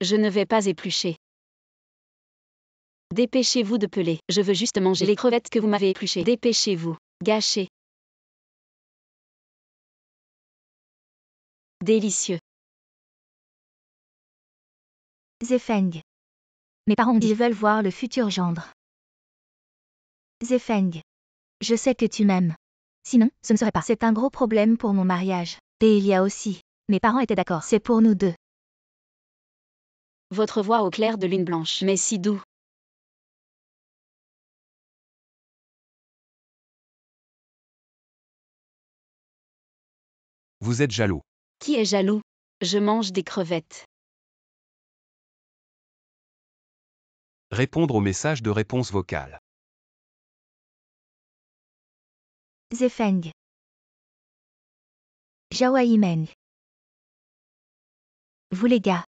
Je ne vais pas éplucher. Dépêchez-vous de peler. Je veux juste manger les crevettes que vous m'avez épluchées. Dépêchez-vous. Gâchez. Délicieux. Zefeng. Mes parents ont dit qu'ils veulent voir le futur gendre. Zefeng. Je sais que tu m'aimes. Sinon, ce ne serait pas. C'est un gros problème pour mon mariage. Et il y a aussi. Mes parents étaient d'accord. C'est pour nous deux. Votre voix au clair de lune blanche. Mais si doux. Vous êtes jaloux. Qui est jaloux? Je mange des crevettes. Répondre au message de réponse vocale. Zefeng. Jawahi Meng. Vous les gars.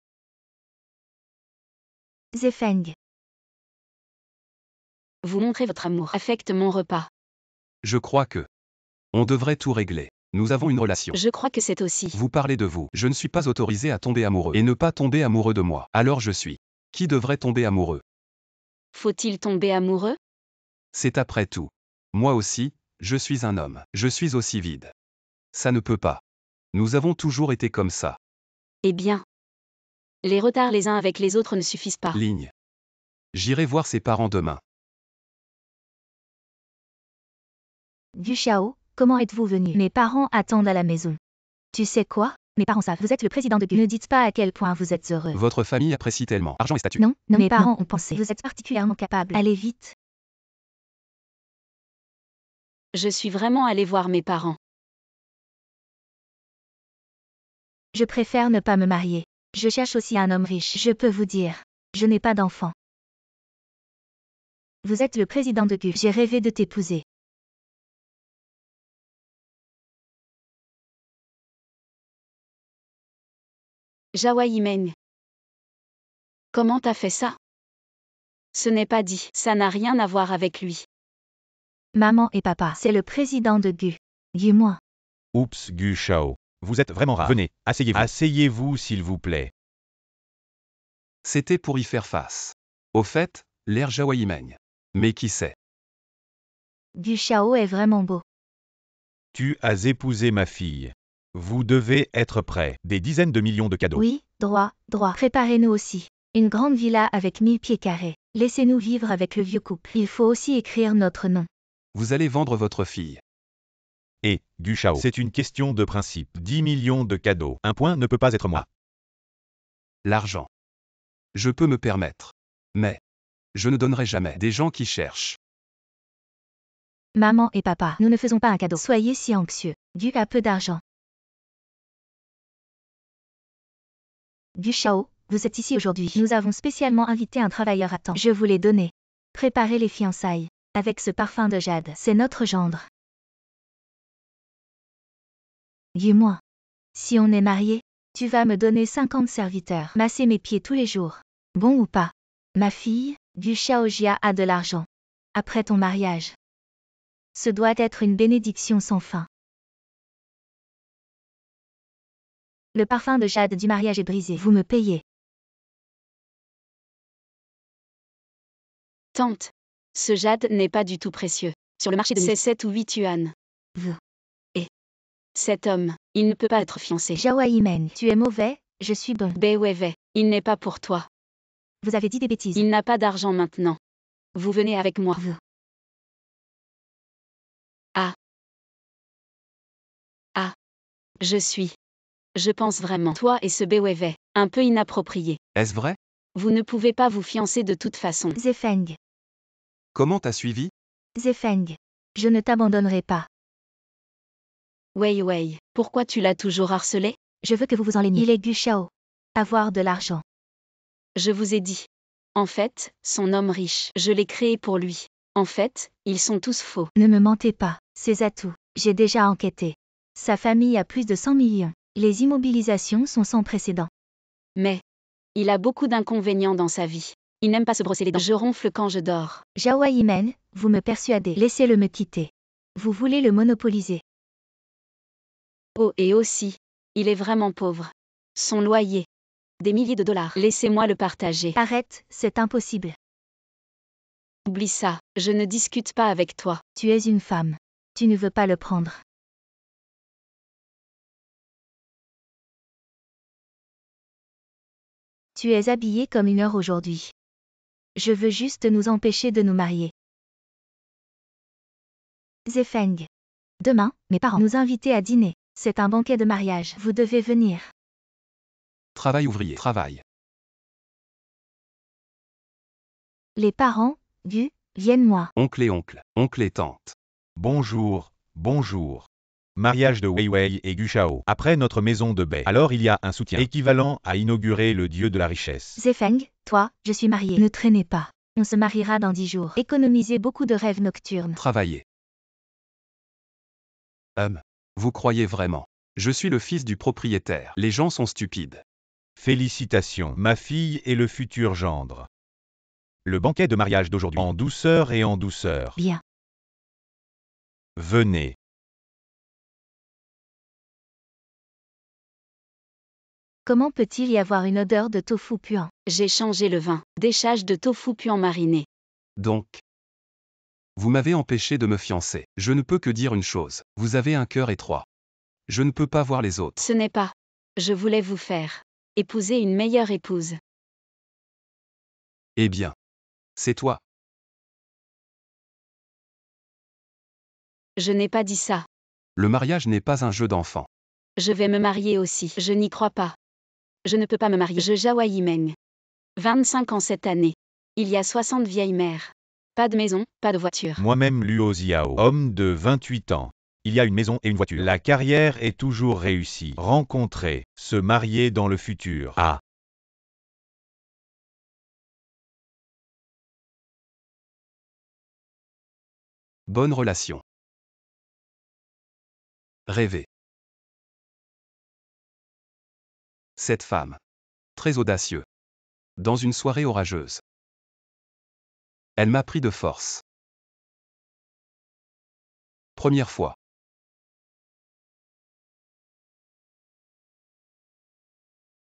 Zefeng. Vous montrez votre amour. Affecte mon repas. Je crois que. On devrait tout régler. Nous avons une relation. Je crois que c'est aussi. Vous parlez de vous. Je ne suis pas autorisé à tomber amoureux. Et ne pas tomber amoureux de moi. Alors je suis. Qui devrait tomber amoureux? Faut-il tomber amoureux? C'est après tout. Moi aussi, je suis un homme. Je suis aussi vide. Ça ne peut pas. Nous avons toujours été comme ça. Eh bien. Les retards les uns avec les autres ne suffisent pas. Ligne. J'irai voir ses parents demain. Du Xiao, comment êtes-vous venu? Mes parents attendent à la maison. Tu sais quoi? Mes parents savent. Vous êtes le président de Gu. Ne dites pas à quel point vous êtes heureux. Votre famille apprécie tellement. Argent et statut. Non, mes parents ont pensé. Vous êtes particulièrement capable. Allez vite. Je suis vraiment allé voir mes parents. Je préfère ne pas me marier. Je cherche aussi un homme riche. Je peux vous dire. Je n'ai pas d'enfant. Vous êtes le président de Gu. J'ai rêvé de t'épouser. Jawahi Meng. Comment t'as fait ça? Ce n'est pas dit. Ça n'a rien à voir avec lui. Maman et papa, c'est le président de Gu. Dis-moi. Oups, Gu Shao. Vous êtes vraiment rare. Venez, asseyez-vous. Asseyez-vous s'il vous plaît. C'était pour y faire face. Au fait, l'air Jawahi Meng. Mais qui sait? Gu Xiao est vraiment beau. Tu as épousé ma fille. Vous devez être prêts. Des dizaines de millions de cadeaux. Oui, droit. Préparez-nous aussi. Une grande villa avec 1000 pieds carrés. Laissez-nous vivre avec le vieux couple. Il faut aussi écrire notre nom. Vous allez vendre votre fille. Et, Gu Shao, c'est une question de principe. 10 millions de cadeaux. Un point ne peut pas être moi. L'argent. Je peux me permettre. Mais je ne donnerai jamais des gens qui cherchent. Maman et papa, nous ne faisons pas un cadeau. Soyez si anxieux. Gu a peu d'argent. Gu Shao, vous êtes ici aujourd'hui. Nous avons spécialement invité un travailleur à temps. Je vous l'ai donné. Préparez les fiançailles. Avec ce parfum de jade. C'est notre gendre. Dis-moi. Si on est mariés, tu vas me donner 50 serviteurs. Masser mes pieds tous les jours. Bon ou pas? Ma fille, Gu Shaojia a de l'argent. Après ton mariage. Ce doit être une bénédiction sans fin. Le parfum de jade du mariage est brisé. Vous me payez. Tante. Ce jade n'est pas du tout précieux. Sur le marché de c'est 7 ou 8 yuan. Vous. Cet homme, il ne peut pas être fiancé. Zhao Yimen, tu es mauvais, je suis bon. Wei, il n'est pas pour toi. Vous avez dit des bêtises. Il n'a pas d'argent maintenant. Vous venez avec moi. Vous. Je pense vraiment. Toi et ce Wei, un peu inapproprié. Est-ce vrai? Vous ne pouvez pas vous fiancer de toute façon. Zefeng. Comment t'as suivi? Zefeng. Je ne t'abandonnerai pas. Wei, pourquoi tu l'as toujours harcelé? Je veux que vous vous enlaimiez. Il est Gu Shao. Avoir de l'argent. Je vous ai dit. En fait, son homme riche, je l'ai créé pour lui. En fait, ils sont tous faux. Ne me mentez pas, ses atouts. J'ai déjà enquêté. Sa famille a plus de 100 millions. Les immobilisations sont sans précédent. Mais il a beaucoup d'inconvénients dans sa vie. Il n'aime pas se brosser les dents. Je ronfle quand je dors. Zhao Yimen, vous me persuadez. Laissez-le me quitter. Vous voulez le monopoliser. Oh, et aussi, il est vraiment pauvre. Son loyer. Des milliers de dollars. Laissez-moi le partager. Arrête, c'est impossible. Oublie ça, je ne discute pas avec toi. Tu es une femme. Tu ne veux pas le prendre. Tu es habillée comme une heure aujourd'hui. Je veux juste nous empêcher de nous marier. Zefeng. Demain, mes parents nous inviter à dîner. C'est un banquet de mariage. Vous devez venir. Travail ouvrier. Travail. Les parents, Gu, viennent-moi. Oncle et tante. Bonjour, bonjour. Mariage de Wei et Gu Shao. Après notre maison de baie. Alors il y a un soutien équivalent à inaugurer le dieu de la richesse. Zefeng, toi, je suis mariée. Ne traînez pas. On se mariera dans 10 jours. Économisez beaucoup de rêves nocturnes. Travailler. Vous croyez vraiment? Je suis le fils du propriétaire. Les gens sont stupides. Félicitations, ma fille et le futur gendre. Le banquet de mariage d'aujourd'hui en douceur et en douceur. Bien. Venez. Comment peut-il y avoir une odeur de tofu puant? J'ai changé le vin. Déchage de tofu puant mariné. Donc, vous m'avez empêché de me fiancer. Je ne peux que dire une chose. Vous avez un cœur étroit. Je ne peux pas voir les autres. Ce n'est pas. Je voulais vous faire épouser une meilleure épouse. Eh bien, c'est toi. Je n'ai pas dit ça. Le mariage n'est pas un jeu d'enfant. Je vais me marier aussi. Je n'y crois pas. Je ne peux pas me marier. Je Zhao Yimeng. 25 ans cette année. Il y a 60 vieilles mères. Pas de maison, pas de voiture. Moi-même Luo Ziao, homme de 28 ans. Il y a une maison et une voiture. La carrière est toujours réussie. Rencontrer, se marier dans le futur. Ah. Bonne relation. Rêver. Cette femme. Très audacieux. Dans une soirée orageuse. Elle m'a pris de force. Première fois.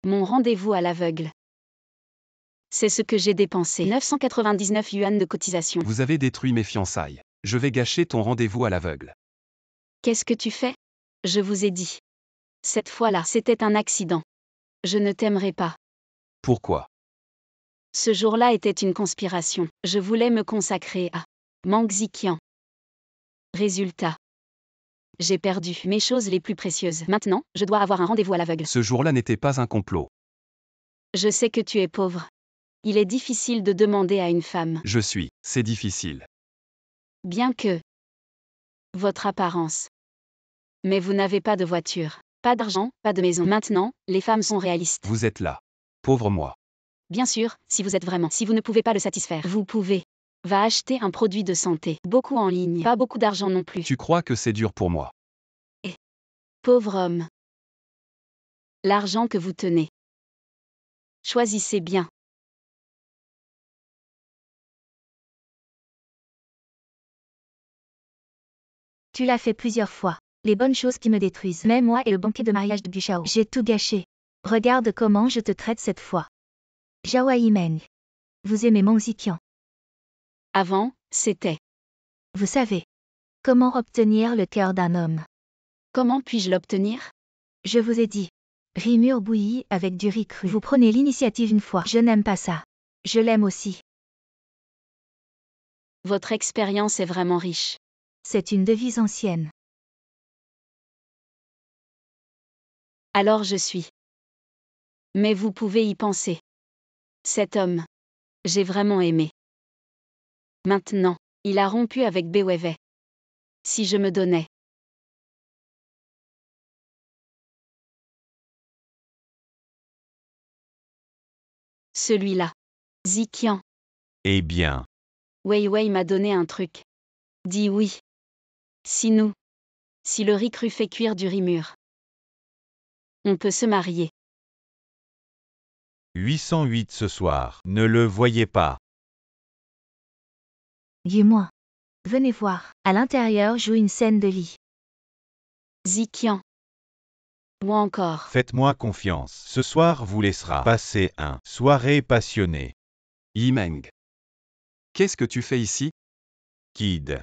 Mon rendez-vous à l'aveugle. C'est ce que j'ai dépensé. 999 yuan de cotisation. Vous avez détruit mes fiançailles. Je vais gâcher ton rendez-vous à l'aveugle. Qu'est-ce que tu fais? Je vous ai dit. Cette fois-là, c'était un accident. Je ne t'aimerai pas. Pourquoi? Ce jour-là était une conspiration. Je voulais me consacrer à Mang Ziqian. Résultat. J'ai perdu mes choses les plus précieuses. Maintenant, je dois avoir un rendez-vous à l'aveugle. Ce jour-là n'était pas un complot. Je sais que tu es pauvre. Il est difficile de demander à une femme. C'est difficile. Bien que votre apparence. Mais vous n'avez pas de voiture, pas d'argent, pas de maison. Maintenant, les femmes sont réalistes. Vous êtes là. Pauvre moi. Bien sûr, si vous êtes vraiment, si vous ne pouvez pas le satisfaire, vous pouvez. Va acheter un produit de santé. Beaucoup en ligne, pas beaucoup d'argent non plus. Tu crois que c'est dur pour moi? Pauvre homme. L'argent que vous tenez. Choisissez bien. Tu l'as fait plusieurs fois. Les bonnes choses qui me détruisent. Même moi et le banquet de mariage de Gushao. J'ai tout gâché. Regarde comment je te traite cette fois. Zhao Yimeng. Vous aimez Mang Ziqian. Avant, c'était. Vous savez. Comment obtenir le cœur d'un homme. Comment puis-je l'obtenir? Je vous ai dit. Riz mûr bouilli avec du riz cru. Vous prenez l'initiative une fois. Je n'aime pas ça. Je l'aime aussi. Votre expérience est vraiment riche. C'est une devise ancienne. Alors je suis. Mais vous pouvez y penser. Cet homme. J'ai vraiment aimé. Maintenant, il a rompu avec Beweve. Si je me donnais. Celui-là. Ziqian. Eh bien, Wei Wei m'a donné un truc. Dis oui. Si le riz cru fait cuire du riz mûr. On peut se marier. 808 ce soir. Ne le voyez pas. Dis-moi. Venez voir. À l'intérieur joue une scène de lit. Ziqian. Ou encore. Faites-moi confiance. Ce soir vous laissera passer un soirée passionnée. Yimeng. Qu'est-ce que tu fais ici? Kid.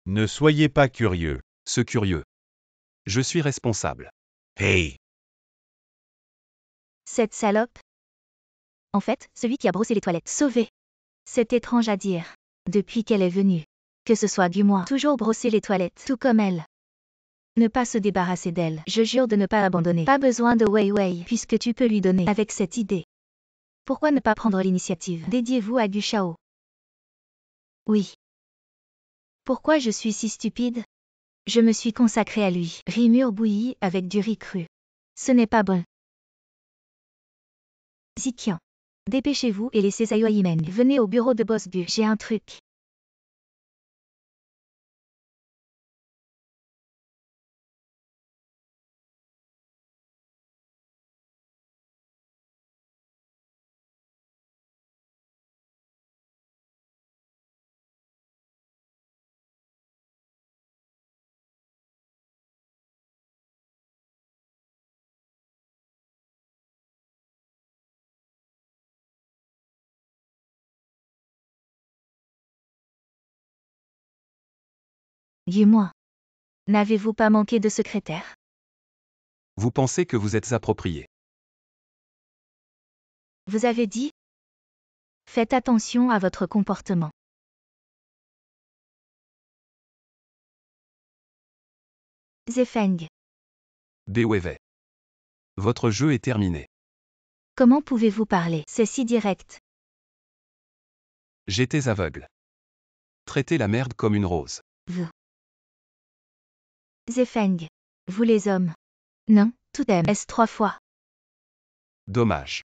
Ne soyez pas curieux. Ce curieux. Je suis responsable. Hey. Cette salope. En fait, celui qui a brossé les toilettes. Sauvé. C'est étrange à dire. Depuis qu'elle est venue. Que ce soit du moins. Toujours brosser les toilettes. Tout comme elle. Ne pas se débarrasser d'elle. Je jure de ne pas abandonner. Pas besoin de Wei Wei. Puisque tu peux lui donner. Avec cette idée. Pourquoi ne pas prendre l'initiative? Dédiez-vous à Gushao. Oui. Pourquoi je suis si stupide? Je me suis consacrée à lui. Riz mûr bouilli avec du riz cru. Ce n'est pas bon. Ziqian. Dépêchez-vous et laissez Zhao Yimeng. Venez au bureau de Boss Bu. J'ai un truc. Dis-moi. N'avez-vous pas manqué de secrétaire? Vous pensez que vous êtes approprié. Vous avez dit? Faites attention à votre comportement. Zefeng. Beweve. Votre jeu est terminé. Comment pouvez-vous parler? C'est si direct. J'étais aveugle. Traitez la merde comme une rose. Vous. Zefeng. Vous les hommes. Non, tout MS 3 fois. Dommage.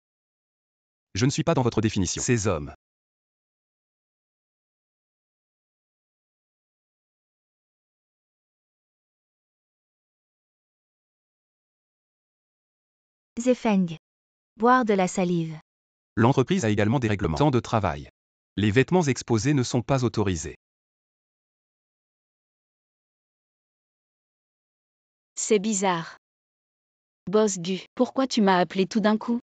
Je ne suis pas dans votre définition. Ces hommes. Zefeng. Boire de la salive. L'entreprise a également des règlements. Temps de travail. Les vêtements exposés ne sont pas autorisés. C'est bizarre. Boss Du, pourquoi tu m'as appelé tout d'un coup?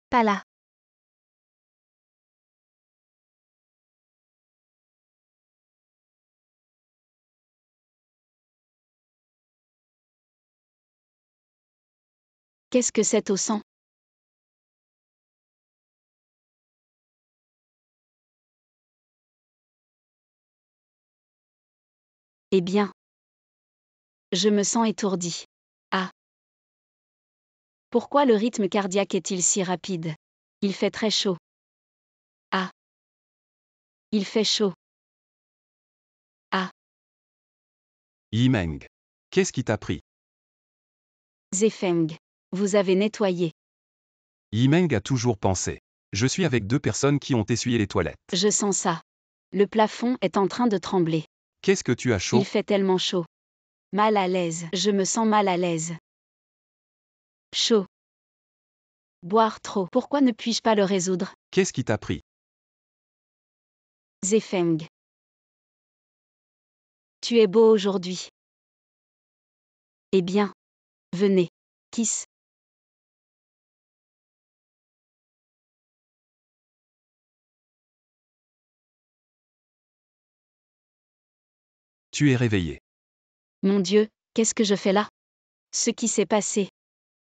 Pas là. Qu'est-ce que c'est au sang? Eh bien. Je me sens étourdi. Ah. Pourquoi le rythme cardiaque est-il si rapide? Il fait très chaud. Ah. Il fait chaud. Ah. Yimeng. Qu'est-ce qui t'a pris? Zefeng. Vous avez nettoyé. Yimeng a toujours pensé. Je suis avec 2 personnes qui ont essuyé les toilettes. Je sens ça. Le plafond est en train de trembler. Qu'est-ce que tu as chaud? Il fait tellement chaud. Mal à l'aise. Je me sens mal à l'aise. Chaud. Boire trop. Pourquoi ne puis-je pas le résoudre? Qu'est-ce qui t'a pris? Zefeng. Tu es beau aujourd'hui. Eh bien. Venez. Kiss. Tu es réveillé. Mon Dieu, qu'est-ce que je fais là? Ce qui s'est passé.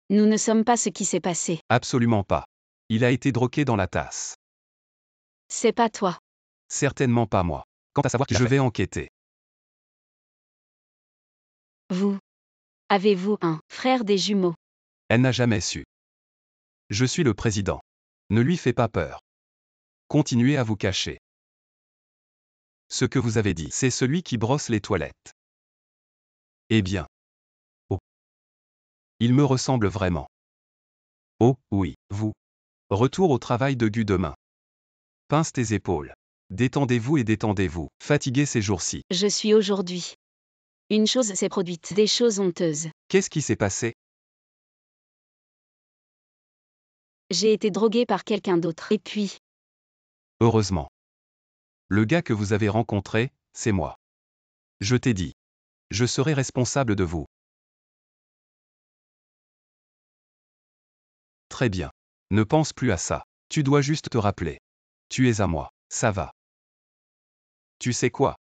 Nous ne sommes pas ce qui s'est passé. Absolument pas. Il a été drogué dans la tasse. C'est pas toi. Certainement pas moi. Quant à savoir qui je vais enquêter. Vous. Avez-vous un frère des jumeaux? Elle n'a jamais su. Je suis le président. Ne lui fais pas peur. Continuez à vous cacher. Ce que vous avez dit, c'est celui qui brosse les toilettes. Eh bien. Oh. Il me ressemble vraiment. Oh, oui, vous. Retour au travail de Gu demain. Pince tes épaules. Détendez-vous et détendez-vous. Fatigué ces jours-ci. Je suis aujourd'hui. Une chose s'est produite. Des choses honteuses. Qu'est-ce qui s'est passé? J'ai été droguée par quelqu'un d'autre. Et puis. Heureusement. Le gars que vous avez rencontré, c'est moi. Je t'ai dit. Je serai responsable de vous. Très bien. Ne pense plus à ça. Tu dois juste te rappeler. Tu es à moi. Ça va. Tu sais quoi?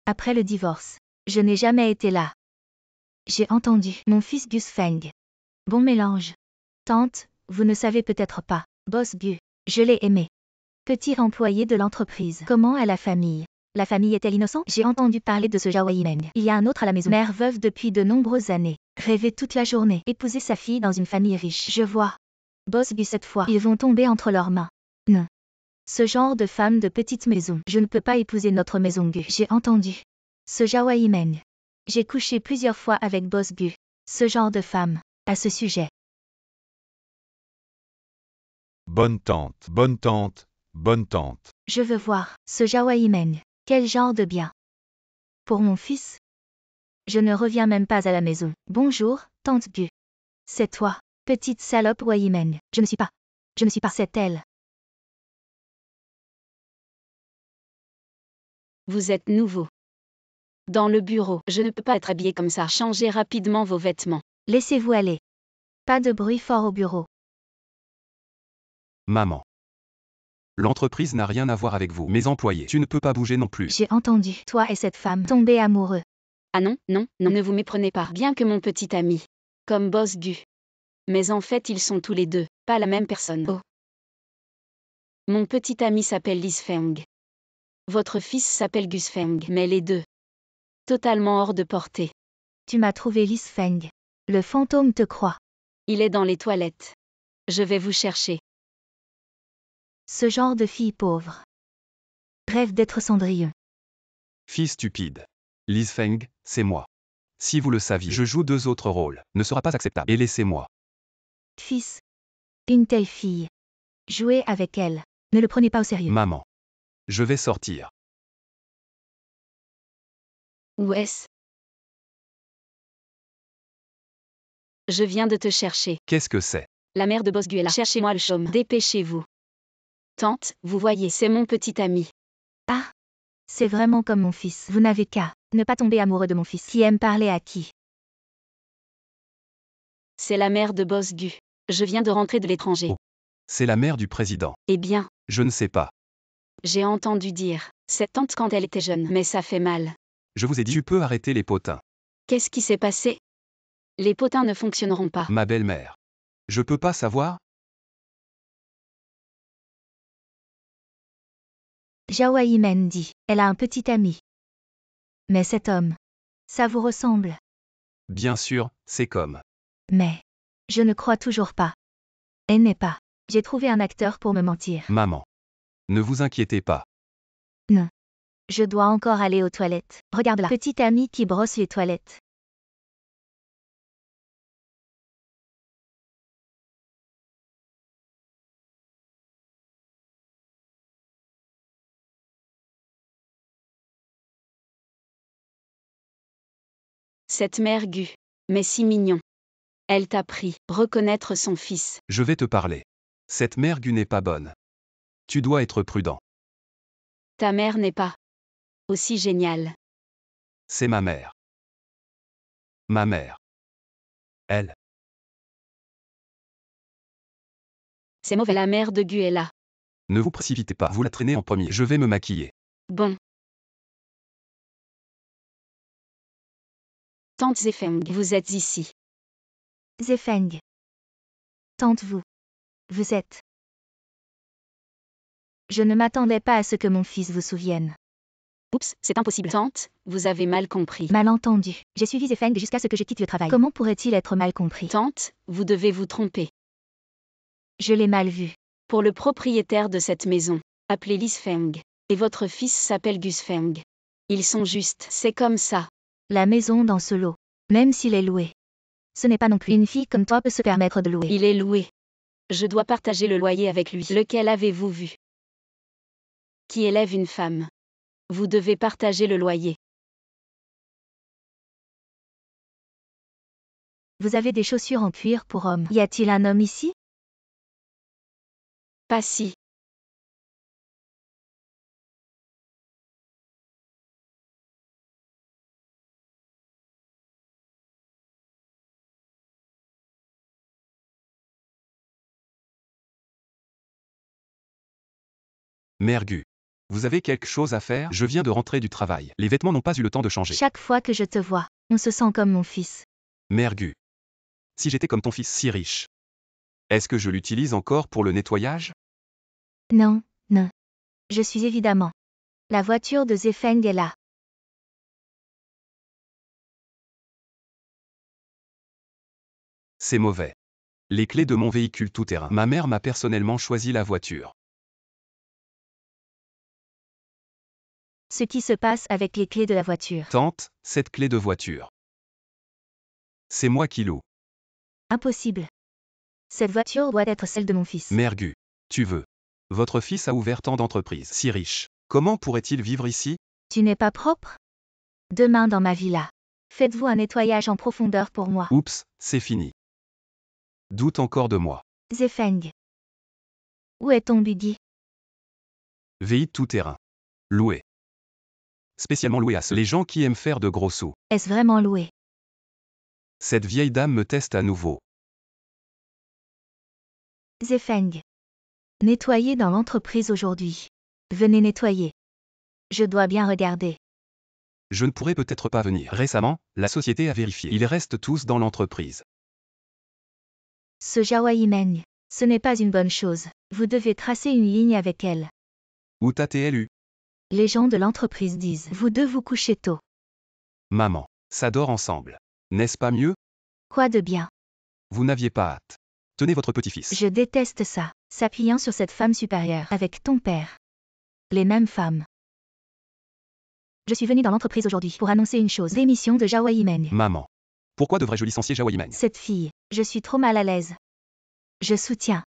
Après le divorce. Je n'ai jamais été là. J'ai entendu. Mon fils Gus Feng. Bon mélange. Tante, vous ne savez peut-être pas. Boss Gu. Je l'ai aimé. Petit employé de l'entreprise. Comment est la famille? La famille est-elle innocente? J'ai entendu parler de ce Zhao Yimeng. Il y a un autre à la maison. Mère veuve depuis de nombreuses années. Rêver toute la journée. Épouser sa fille dans une famille riche. Je vois. Boss Gu cette fois. Ils vont tomber entre leurs mains. Non. Ce genre de femme de petite maison. Je ne peux pas épouser notre maison Gu. J'ai entendu. Ce Zhao Yimeng. J'ai couché plusieurs fois avec Boss Gu. Ce genre de femme. À ce sujet. Bonne tante, bonne tante, bonne tante. Je veux voir. Ce Zhao Yimeng. Quel genre de bien. Pour mon fils? Je ne reviens même pas à la maison. Bonjour, tante Gu. C'est toi, petite salope Yimeng. Je ne suis pas. C'est elle. Vous êtes nouveau. Dans le bureau. Je ne peux pas être habillé comme ça. Changez rapidement vos vêtements. Laissez-vous aller. Pas de bruit fort au bureau. Maman. L'entreprise n'a rien à voir avec vous. Mes employés. Tu ne peux pas bouger non plus. J'ai entendu. Toi et cette femme tomber amoureux. Ah non, non, non, ne vous méprenez pas. Bien que mon petit ami. Comme Boss Gu. Mais en fait ils sont tous les deux. Pas la même personne. Oh. Mon petit ami s'appelle Liz Feng. Votre fils s'appelle Gus Feng. Mais les deux. Totalement hors de portée. Tu m'as trouvé Liz Feng. Le fantôme te croit. Il est dans les toilettes. Je vais vous chercher. Ce genre de fille pauvre. Rêve d'être Cendrillon. Fille stupide. Liz Feng, c'est moi. Si vous le saviez, je joue 2 autres rôles. Ne sera pas acceptable. Et laissez-moi. Fils. Une telle fille. Jouez avec elle. Ne le prenez pas au sérieux. Maman. Je vais sortir. Où est-ce? Je viens de te chercher. Qu'est-ce que c'est? La mère de Boss Gu est là. Cherchez-moi le chaume. Dépêchez-vous. Tante, vous voyez, c'est mon petit ami. Ah. C'est vraiment comme mon fils. Vous n'avez qu'à ne pas tomber amoureux de mon fils. Qui aime parler à qui? C'est la mère de Boss Gu. Je viens de rentrer de l'étranger. Oh. C'est la mère du président. Eh bien, Je ne sais pas. j'ai entendu dire, cette tante quand elle était jeune, mais ça fait mal. Je vous ai dit, tu peux arrêter les potins. Qu'est-ce qui s'est passé? Les potins ne fonctionneront pas. Ma belle-mère. Je peux pas savoir? Zhao Yimen dit, elle a un petit ami. Mais cet homme, ça vous ressemble. Bien sûr, c'est comme. Mais, je ne crois toujours pas. Elle n'est pas. J'ai trouvé un acteur pour me mentir. Maman. Ne vous inquiétez pas. Non. Je dois encore aller aux toilettes. Regarde la petite amie qui brosse les toilettes. Cette mère Gu. Mais si mignon. Elle t'a appris, reconnaître son fils. Je vais te parler. Cette mère Gu n'est pas bonne. Tu dois être prudent. Ta mère n'est pas aussi géniale. C'est ma mère. Ma mère. Elle. C'est mauvais. La mère de Gu est là. Ne vous précipitez pas, vous la traînez en premier. Je vais me maquiller. Bon. Tante Zefeng, vous êtes ici. Zefeng. Tante vous. Vous êtes. Je ne m'attendais pas à ce que mon fils vous souvienne. Oups, c'est impossible. Tante, vous avez mal compris. Malentendu. J'ai suivi Zefeng jusqu'à ce que je quitte le travail. Comment pourrait-il être mal compris? Tante, vous devez vous tromper. Je l'ai mal vu. Pour le propriétaire de cette maison, appelez Lis Feng. Et votre fils s'appelle Gus Feng. Ils sont justes, c'est comme ça. La maison dans ce lot. Même s'il est loué. Ce n'est pas non plus une fille comme toi peut se permettre de louer. Il est loué. Je dois partager le loyer avec lui. Lequel avez-vous vu? Qui élève une femme. Vous devez partager le loyer. Vous avez des chaussures en cuir pour homme. Y a-t-il un homme ici? Pas si. Mère Gu. Vous avez quelque chose à faire? Je viens de rentrer du travail. Les vêtements n'ont pas eu le temps de changer. Chaque fois que je te vois, on se sent comme mon fils. Mère Gu. Si j'étais comme ton fils si riche. Est-ce que je l'utilise encore pour le nettoyage? Non, non. Je suis évidemment. La voiture de Zefeng est là. C'est mauvais. Les clés de mon véhicule tout-terrain. Ma mère m'a personnellement choisi la voiture. Ce qui se passe avec les clés de la voiture. Tante, cette clé de voiture. C'est moi qui loue. Impossible. Cette voiture doit être celle de mon fils. Mère Gu. Tu veux. Votre fils a ouvert tant d'entreprises si riches. Comment pourrait-il vivre ici? Tu n'es pas propre? Demain dans ma villa. Faites-vous un nettoyage en profondeur pour moi. Oups, c'est fini. Doute encore de moi. Zefeng. Où est ton buggy? VI tout-terrain. Loué. Spécialement loué à ceux les gens qui aiment faire de gros sous. Est-ce vraiment loué? Cette vieille dame me teste à nouveau. Zefeng. Nettoyer dans l'entreprise aujourd'hui. Venez nettoyer. Je dois bien regarder. Je ne pourrais peut-être pas venir. Récemment, la société a vérifié. Ils restent tous dans l'entreprise. Ce Zhao Yimeng. Ce n'est pas une bonne chose. Vous devez tracer une ligne avec elle. Où t'as-t-elle? Les gens de l'entreprise disent, vous deux vous couchez tôt. Maman. Ça dort ensemble. N'est-ce pas mieux? Quoi de bien? Vous n'aviez pas hâte. Tenez votre petit-fils. Je déteste ça, s'appuyant sur cette femme supérieure, avec ton père. Les mêmes femmes. Je suis venue dans l'entreprise aujourd'hui pour annoncer une chose, démission de Zhao Yimeng. Maman. Pourquoi devrais-je licencier Zhao Yimeng? Cette fille, je suis trop mal à l'aise. Je soutiens.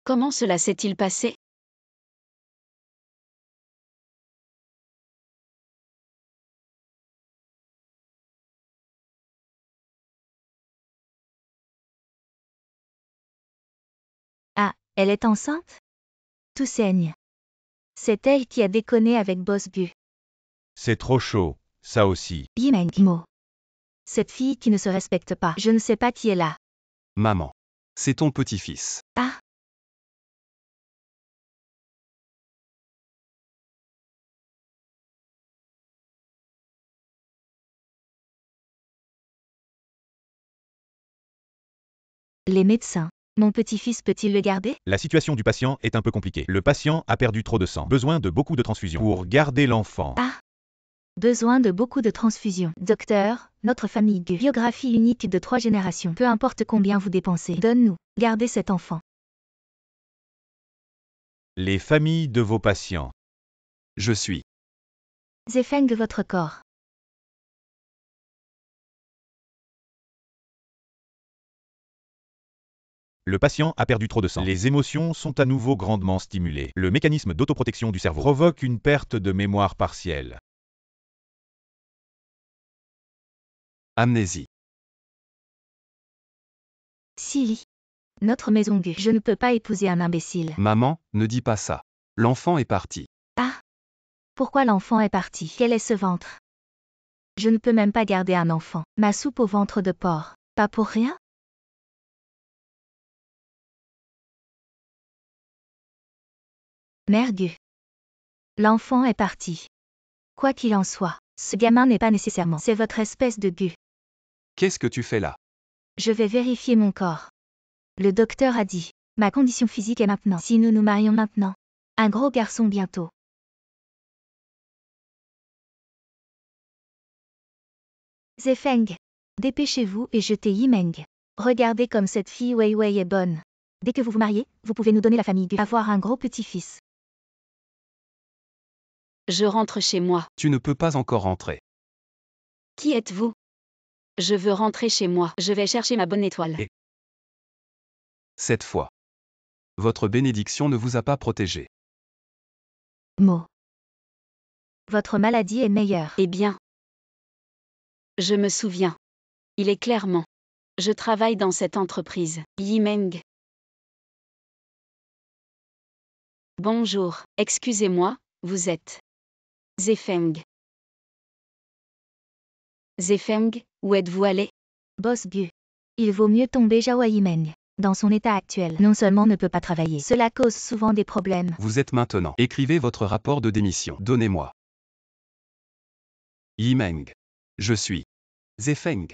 Comment cela s'est-il passé? Ah, elle est enceinte? Tout saigne. C'est elle qui a déconné avec Boss Bu. C'est trop chaud, ça aussi. Yimeng Mo. Cette fille qui ne se respecte pas. Je ne sais pas qui est là. Maman. C'est ton petit-fils. Ah, les médecins. Mon petit-fils peut-il le garder? La situation du patient est un peu compliquée. Le patient a perdu trop de sang. Besoin de beaucoup de transfusions. Pour garder l'enfant. Ah, besoin de beaucoup de transfusions. Docteur, notre famille GU. Biographie unique de 3 générations. Peu importe combien vous dépensez. Donne-nous. Gardez cet enfant. Les familles de vos patients. Je suis. Zefeng de votre corps. Le patient a perdu trop de sang. Les émotions sont à nouveau grandement stimulées. Le mécanisme d'autoprotection du cerveau provoque une perte de mémoire partielle. Amnésie. Silly. Notre maison GU. Je ne peux pas épouser un imbécile. Maman, ne dis pas ça. L'enfant est parti. Ah. Pourquoi l'enfant est parti? Quel est ce ventre? Je ne peux même pas garder un enfant. Ma soupe au ventre de porc. Pas pour rien? Mère GU. L'enfant est parti. Quoi qu'il en soit, ce gamin n'est pas nécessairement. C'est votre espèce de GU. Qu'est-ce que tu fais là? Je vais vérifier mon corps. Le docteur a dit. Ma condition physique est maintenant. Si nous nous marions maintenant. Un gros garçon bientôt. Zefeng. Dépêchez-vous et jetez Yimeng. Regardez comme cette fille Wei Wei est bonne. Dès que vous vous mariez, vous pouvez nous donner la famille GU. Avoir un gros petit-fils. Je rentre chez moi. Tu ne peux pas encore rentrer. Qui êtes-vous? Je veux rentrer chez moi. Je vais chercher ma bonne étoile. Et- Cette fois. Votre bénédiction ne vous a pas protégé. Mo. Votre maladie est meilleure. Eh bien. Je me souviens. Il est clairement. Je travaille dans cette entreprise. Yimeng. Bonjour, excusez-moi, vous êtes. Zefeng. Zefeng, où êtes-vous allé? Boss GU. Il vaut mieux tomber Zhao Yimeng. Dans son état actuel, non seulement ne peut pas travailler, cela cause souvent des problèmes. Vous êtes maintenant. Écrivez votre rapport de démission. Donnez-moi. Yimeng. Je suis. Zefeng.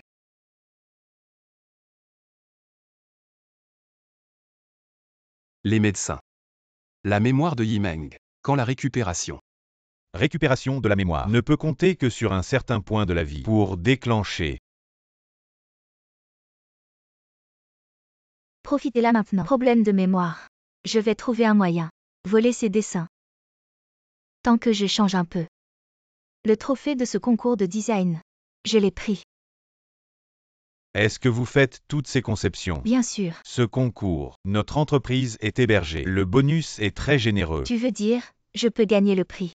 Les médecins. La mémoire de Yimeng. Quand la récupération. Récupération de la mémoire ne peut compter que sur un certain point de la vie pour déclencher. Profitez-là maintenant. Problème de mémoire. Je vais trouver un moyen. Voler ses dessins. Tant que je change un peu. Le trophée de ce concours de design. Je l'ai pris. Est-ce que vous faites toutes ces conceptions? Bien sûr. Ce concours, notre entreprise est hébergée. Le bonus est très généreux. Tu veux dire, je peux gagner le prix.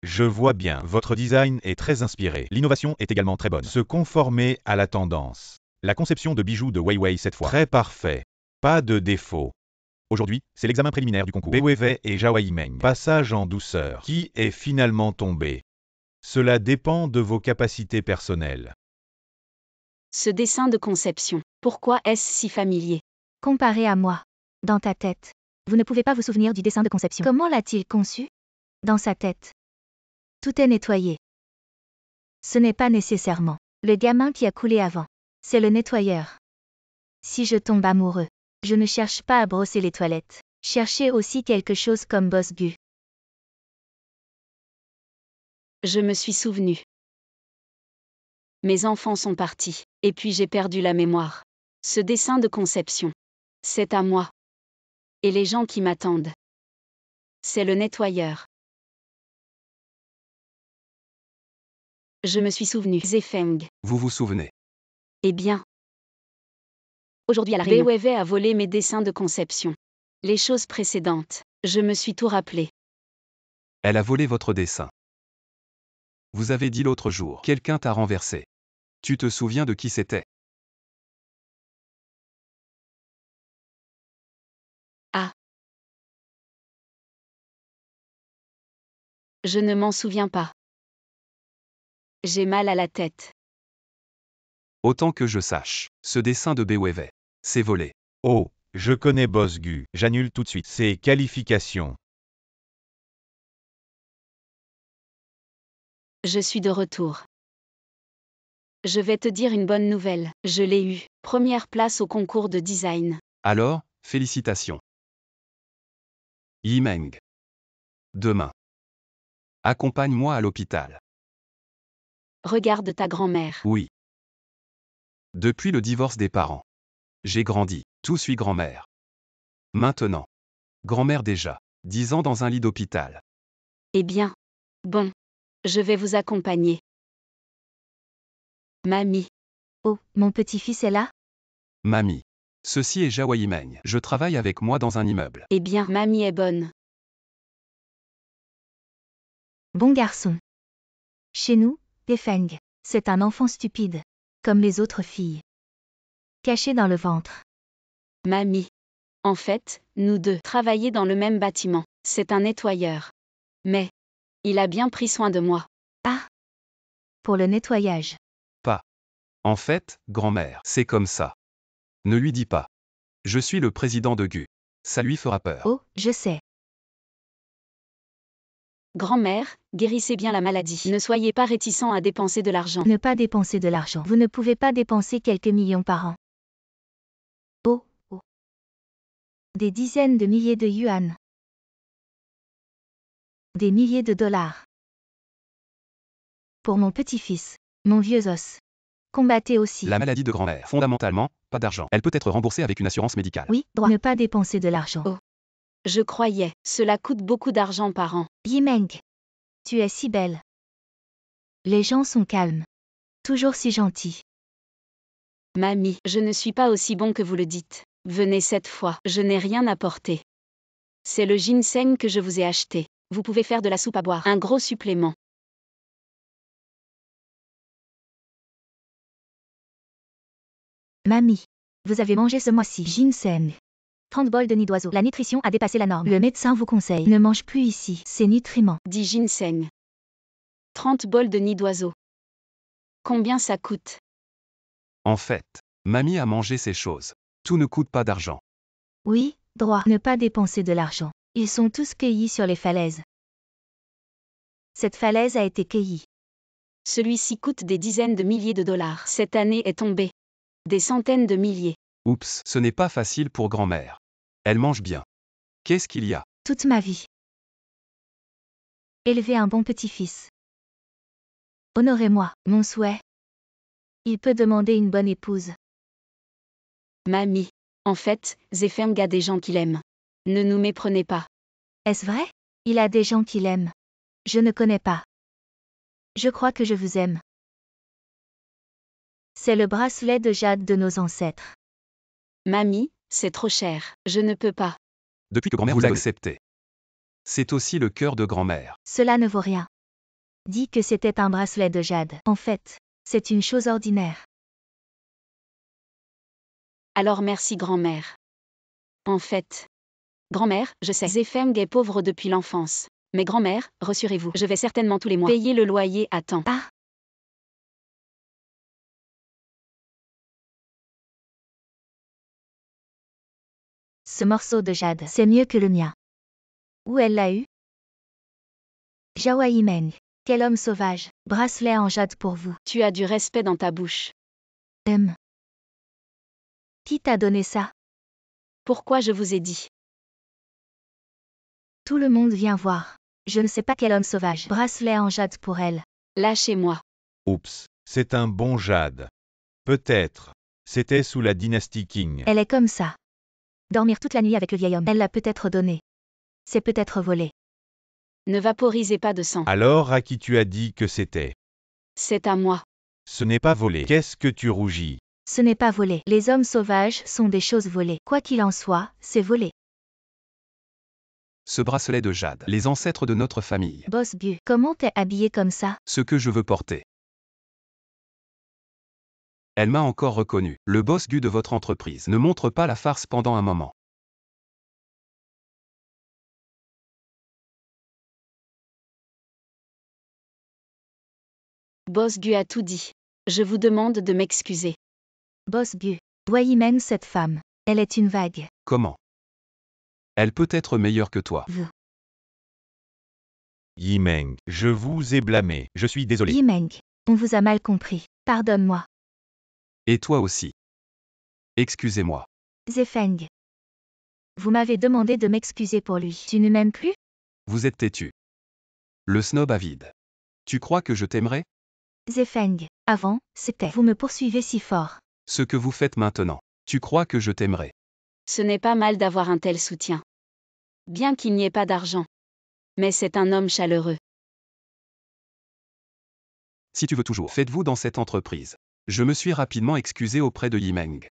Je vois bien, votre design est très inspiré. L'innovation est également très bonne. Se conformer à la tendance. La conception de bijoux de Wei Wei cette fois. Très parfait. Pas de défaut. Aujourd'hui, c'est l'examen préliminaire du concours. Wei Wei et Zhao Yimeng. Passage en douceur. Qui est finalement tombé? Cela dépend de vos capacités personnelles. Ce dessin de conception. Pourquoi est-ce si familier? Comparé à moi. Dans ta tête. Vous ne pouvez pas vous souvenir du dessin de conception. Comment l'a-t-il conçu? Dans sa tête. Tout est nettoyé. Ce n'est pas nécessairement le gamin qui a coulé avant. C'est le nettoyeur. Si je tombe amoureux, je ne cherche pas à brosser les toilettes. Cherchez aussi quelque chose comme Boss GU. Je me suis souvenu. Mes enfants sont partis, et puis j'ai perdu la mémoire. Ce dessin de conception. C'est à moi. Et les gens qui m'attendent. C'est le nettoyeur. Je me suis souvenu. Zefeng. Vous vous souvenez. Eh bien. Aujourd'hui à la réunion. Wei a volé mes dessins de conception. Les choses précédentes. Je me suis tout rappelé. Elle a volé votre dessin. Vous avez dit l'autre jour. Quelqu'un t'a renversé. Tu te souviens de qui c'était? Ah. Je ne m'en souviens pas. J'ai mal à la tête. Autant que je sache, ce dessin de Bewewe, c'est volé. Oh, je connais Boss Gu. J'annule tout de suite ces qualifications. Je suis de retour. Je vais te dire une bonne nouvelle, je l'ai eu. Première place au concours de design. Alors, félicitations. Yimeng. Demain. Accompagne-moi à l'hôpital. Regarde ta grand-mère. Oui. Depuis le divorce des parents. J'ai grandi, tout suit grand-mère. Maintenant. Grand-mère déjà, 10 ans dans un lit d'hôpital. Eh bien. Bon. Je vais vous accompagner. Mamie. Oh, mon petit-fils est là? Mamie. Ceci est Jawa Yimeng. Je travaille avec moi dans un immeuble. Eh bien, mamie est bonne. Bon garçon. Chez nous, Defeng, c'est un enfant stupide. Comme les autres filles. Caché dans le ventre. Mamie. En fait, nous deux travaillons dans le même bâtiment. C'est un nettoyeur. Mais. Il a bien pris soin de moi. Ah. Pour le nettoyage. En fait, grand-mère, c'est comme ça. Ne lui dis pas. Je suis le président de Gu. Ça lui fera peur. Oh, je sais. Grand-mère, guérissez bien la maladie. Ne soyez pas réticent à dépenser de l'argent. Ne pas dépenser de l'argent. Vous ne pouvez pas dépenser quelques millions par an. Oh, oh. Des dizaines de milliers de yuan. Des milliers de dollars. Pour mon petit-fils. Mon vieux os. Combattez aussi. La maladie de grand-mère. Fondamentalement, pas d'argent. Elle peut être remboursée avec une assurance médicale. Oui, droit. Ne pas dépenser de l'argent. Oh. Je croyais, cela coûte beaucoup d'argent par an. Yimeng. Tu es si belle. Les gens sont calmes. Toujours si gentils. Mamie, je ne suis pas aussi bon que vous le dites. Venez cette fois, je n'ai rien apporté. C'est le ginseng que je vous ai acheté. Vous pouvez faire de la soupe à boire. Un gros supplément. Mamie. Vous avez mangé ce mois-ci. Ginseng. 30 bols de nid d'oiseau. La nutrition a dépassé la norme. Le médecin vous conseille. Ne mange plus ici. C'est nutriments. Dit ginseng. 30 bols de nid d'oiseau. Combien ça coûte? En fait, mamie a mangé ces choses. Tout ne coûte pas d'argent. Oui, droit. Ne pas dépenser de l'argent. Ils sont tous cueillis sur les falaises. Cette falaise a été cueillie. Celui-ci coûte des dizaines de milliers de dollars. Cette année est tombée. Des centaines de milliers. Oups, ce n'est pas facile pour grand-mère. Elle mange bien. Qu'est-ce qu'il y a? Toute ma vie. Élever un bon petit-fils. Honorez-moi, mon souhait. Il peut demander une bonne épouse. Mamie. En fait, Zefeng a des gens qu'il aime. Ne nous méprenez pas. Est-ce vrai? Il a des gens qui l'aiment. Je ne connais pas. Je crois que je vous aime. C'est le bracelet de jade de nos ancêtres. Mamie, c'est trop cher. Je ne peux pas. Depuis que grand-mère vous accepté. C'est aussi le cœur de grand-mère. Cela ne vaut rien. Dis que c'était un bracelet de jade. En fait, c'est une chose ordinaire. Alors merci grand-mère. En fait. Grand-mère, je sais. Zefeng est pauvre depuis l'enfance. Mais grand-mère, rassurez-vous, je vais certainement tous les mois payer le loyer à temps. Ah. Ce morceau de jade, c'est mieux que le mien. Où elle l'a eu? Jawa Yimeng. Quel homme sauvage. Bracelet en jade pour vous. Tu as du respect dans ta bouche. Qui t'a donné ça? Pourquoi je vous ai dit? Tout le monde vient voir. Je ne sais pas quel homme sauvage. Bracelet en jade pour elle. Lâchez-moi. Oups, c'est un bon jade. Peut-être. C'était sous la dynastie Qing. Elle est comme ça. Dormir toute la nuit avec le vieil homme. Elle l'a peut-être donné. C'est peut-être volé. Ne vaporisez pas de sang. Alors à qui tu as dit que c'était? C'est à moi. Ce n'est pas volé. Qu'est-ce que tu rougis? Ce n'est pas volé. Les hommes sauvages sont des choses volées. Quoi qu'il en soit, c'est volé. Ce bracelet de jade. Les ancêtres de notre famille. Boss Gu, comment t'es habillé comme ça? Ce que je veux porter. Elle m'a encore reconnu. Le boss Gu de votre entreprise. Ne montre pas la farce pendant un moment. Boss Gu a tout dit. Je vous demande de m'excuser. Boss Gu. Dois Yimeng cette femme. Elle est une vague. Comment? Elle peut être meilleure que toi. Yimeng, je vous ai blâmé, je suis désolé. Yimeng. On vous a mal compris. Pardonne-moi. Et toi aussi. Excusez-moi. Zefeng. Vous m'avez demandé de m'excuser pour lui. Tu ne m'aimes plus? Vous êtes têtu. Le snob avide. Tu crois que je t'aimerais? Zefeng. Avant, c'était. Vous me poursuivez si fort. Ce que vous faites maintenant. Tu crois que je t'aimerais? Ce n'est pas mal d'avoir un tel soutien. Bien qu'il n'y ait pas d'argent. Mais c'est un homme chaleureux. Si tu veux toujours, faites-vous dans cette entreprise. Je me suis rapidement excusé auprès de Yimeng.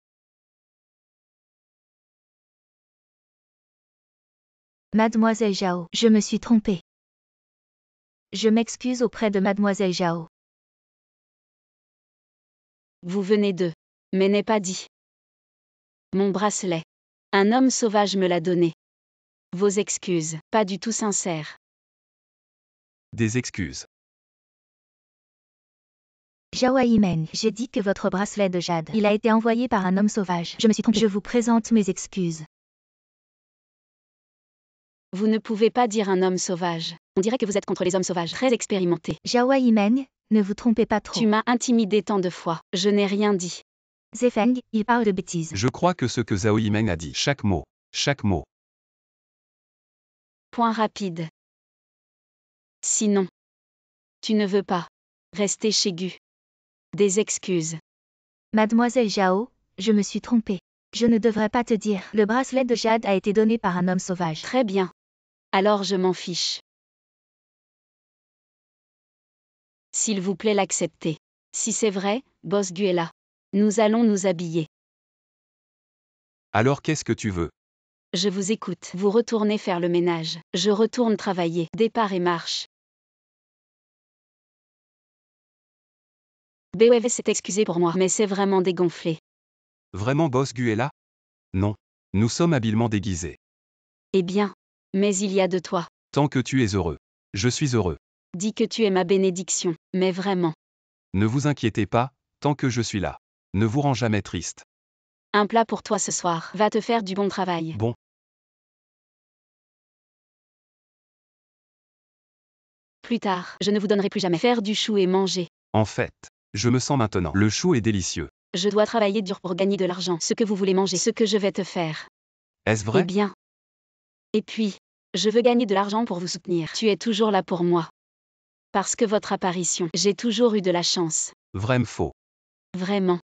Mademoiselle Zhao, je me suis trompée. Je m'excuse auprès de Mademoiselle Zhao. Vous venez de. Mais n'est pas dit. Mon bracelet. Un homme sauvage me l'a donné. Vos excuses, pas du tout sincères. Des excuses. Zhao Yimeng, j'ai dit que votre bracelet de jade, il a été envoyé par un homme sauvage. Je me suis trompée. Je vous présente mes excuses. Vous ne pouvez pas dire un homme sauvage. On dirait que vous êtes contre les hommes sauvages très expérimentés. Zhao Yimeng, ne vous trompez pas trop. Tu m'as intimidé tant de fois. Je n'ai rien dit. Zefeng, il parle de bêtises. Je crois que ce que Zhao Yimeng a dit, chaque mot. Point rapide. Sinon. Tu ne veux pas. Rester chez Gu. Des excuses. Mademoiselle Zhao, je me suis trompée. Je ne devrais pas te dire. Le bracelet de jade a été donné par un homme sauvage. Très bien. Alors je m'en fiche. S'il vous plaît l'accepter. Si c'est vrai, Boss Gu est là. Nous allons nous habiller. Alors qu'est-ce que tu veux? Je vous écoute. Vous retournez faire le ménage. Je retourne travailler. Départ et marche. BWV s'est excusé pour moi, mais c'est vraiment dégonflé. Vraiment Boss Gu est là? Non. Nous sommes habilement déguisés. Eh bien. Mais il y a de toi. Tant que tu es heureux. Je suis heureux. Dis que tu es ma bénédiction, mais vraiment. Ne vous inquiétez pas, tant que je suis là. Ne vous rends jamais triste. Un plat pour toi ce soir. Va te faire du bon travail. Bon. Plus tard, je ne vous donnerai plus jamais faire du chou et manger. En fait, je me sens maintenant. Le chou est délicieux. Je dois travailler dur pour gagner de l'argent. Ce que vous voulez manger, ce que je vais te faire. Est-ce Eh vrai? bien. Et puis, je veux gagner de l'argent pour vous soutenir. Tu es toujours là pour moi. Parce que votre apparition, j'ai toujours eu de la chance. Vraiment faux. Vraiment.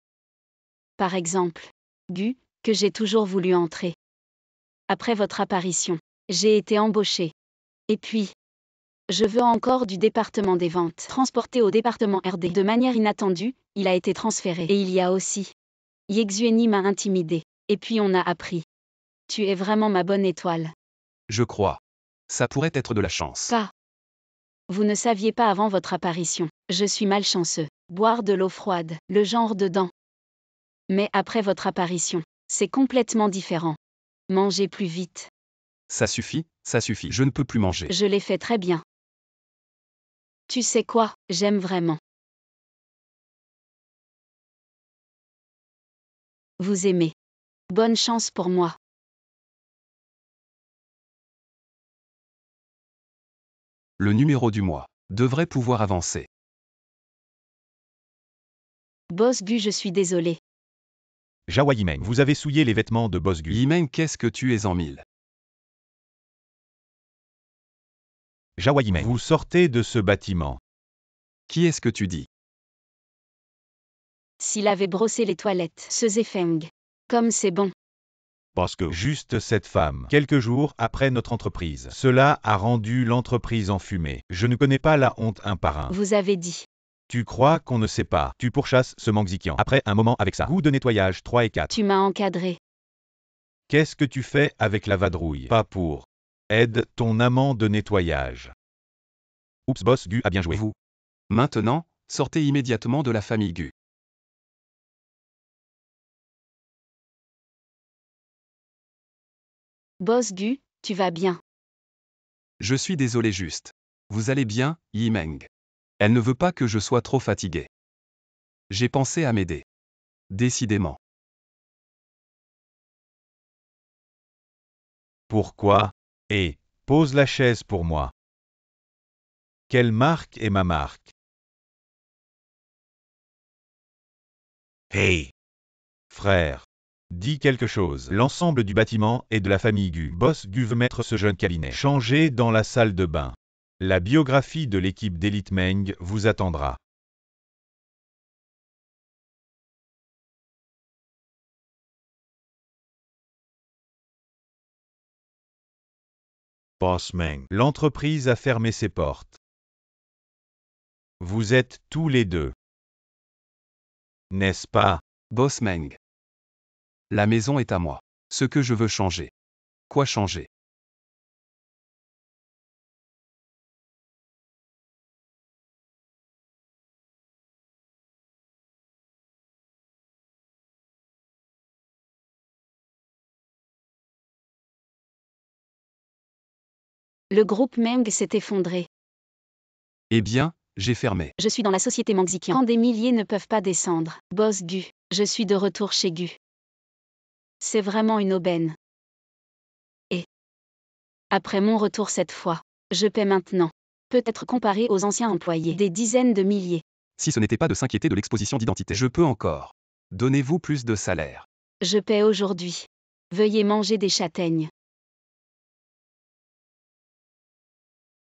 Par exemple, Gu, que j'ai toujours voulu entrer. Après votre apparition, j'ai été embauché. Et puis, je veux encore du département des ventes. Transporté au département RD. De manière inattendue, il a été transféré. Et il y a aussi. Yexueni m'a intimidé. Et puis on a appris. Tu es vraiment ma bonne étoile. Je crois. Ça pourrait être de la chance. Pas. Vous ne saviez pas avant votre apparition. Je suis malchanceux. Boire de l'eau froide, le genre dedans. Mais après votre apparition, c'est complètement différent. Mangez plus vite. Ça suffit, je ne peux plus manger. Je l'ai fait très bien. Tu sais quoi, j'aime vraiment. Vous aimez. Bonne chance pour moi. Le numéro du mois devrait pouvoir avancer. Boss Gu, je suis désolé. Zhao Yimeng, vous avez souillé les vêtements de Boss Gu. Yimeng, qu'est-ce que tu es en mille? Zhao Yimeng, vous sortez de ce bâtiment. Qui est-ce que tu dis? S'il avait brossé les toilettes, ce Zefeng. Comme c'est bon. Parce que juste cette femme, quelques jours après notre entreprise, cela a rendu l'entreprise en fumée. Je ne connais pas la honte un par un. Vous avez dit. Tu crois qu'on ne sait pas. Tu pourchasses ce Mangzikian. Après un moment avec ça. Goût de nettoyage 3 et 4. Tu m'as encadré. Qu'est-ce que tu fais avec la vadrouille? Pas pour. Aide ton amant de nettoyage. Oups, Boss Gu a bien joué. Vous. Maintenant, sortez immédiatement de la famille Gu. Boss Gu, tu vas bien. Je suis désolé juste. Vous allez bien, Yimeng? Elle ne veut pas que je sois trop fatigué. J'ai pensé à m'aider. Décidément. Pourquoi? Et pose la chaise pour moi. Quelle marque est ma marque? Hey! Frère. Dis quelque chose. L'ensemble du bâtiment et de la famille Gu. Boss Gu veut mettre ce jeune cabinet changé dans la salle de bain. La biographie de l'équipe d'Elite Meng vous attendra. Boss Meng. L'entreprise a fermé ses portes. Vous êtes tous les deux. N'est-ce pas? Boss Meng. La maison est à moi. Ce que je veux changer. Quoi changer? Le groupe Meng s'est effondré. Eh bien, j'ai fermé. Je suis dans la société Mangzikian. Quand des milliers ne peuvent pas descendre. Boss Gu, je suis de retour chez Gu. C'est vraiment une aubaine. Et après mon retour cette fois, je paie maintenant. Peut-être comparé aux anciens employés, des dizaines de milliers. Si ce n'était pas de s'inquiéter de l'exposition d'identité, je peux encore. Donnez-vous plus de salaire. Je paie aujourd'hui. Veuillez manger des châtaignes.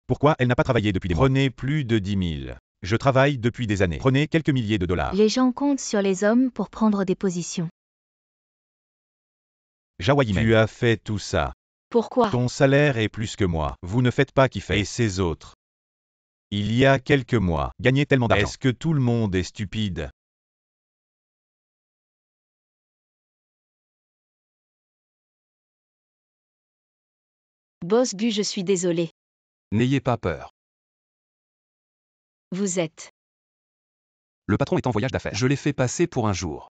Pourquoi elle n'a pas travaillé depuis des mois? Prenez plus de 10 000. Je travaille depuis des années. Prenez quelques milliers de dollars. Les gens comptent sur les hommes pour prendre des positions. Jawayi Meng. Tu as fait tout ça. Pourquoi? Ton salaire est plus que moi. Vous ne faites pas kiffer. Et ces autres. Il y a quelques mois, gagner tellement d'argent. Est-ce que tout le monde est stupide? Boss Gu, je suis désolé. N'ayez pas peur. Vous êtes. Le patron est en voyage d'affaires. Je l'ai fait passer pour un jour.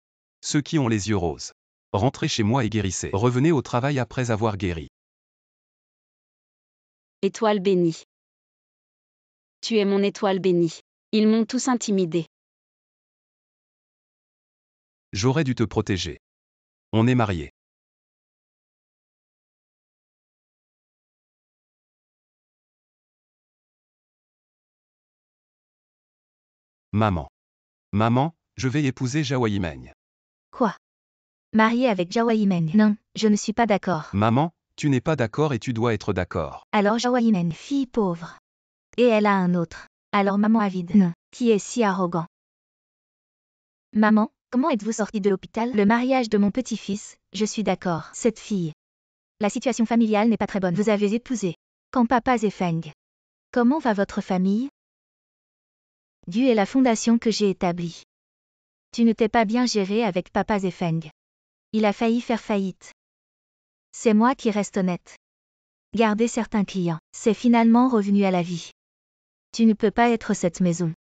Ceux qui ont les yeux roses. Rentrez chez moi et guérissez. Revenez au travail après avoir guéri. Étoile bénie. Tu es mon étoile bénie. Ils m'ont tous intimidé. J'aurais dû te protéger. On est mariés. Maman. Maman, je vais épouser Jawayi Meng. Quoi? Marié avec Jawayi Meng? Non, je ne suis pas d'accord. Maman, tu n'es pas d'accord et tu dois être d'accord. Alors Jawayi Meng, fille pauvre. Et elle a un autre. Alors maman avide? Non. Qui est si arrogant? Maman, comment êtes-vous sortie de l'hôpital? Le mariage de mon petit-fils, je suis d'accord. Cette fille. La situation familiale n'est pas très bonne. Vous avez épousé. Quand papa Zefeng. Comment va votre famille? Dieu est la fondation que j'ai établie. Tu ne t'es pas bien géré avec papa Zefeng. Il a failli faire faillite. C'est moi qui reste honnête. Garder certains clients, c'est finalement revenu à la vie. Tu ne peux pas être cette maison.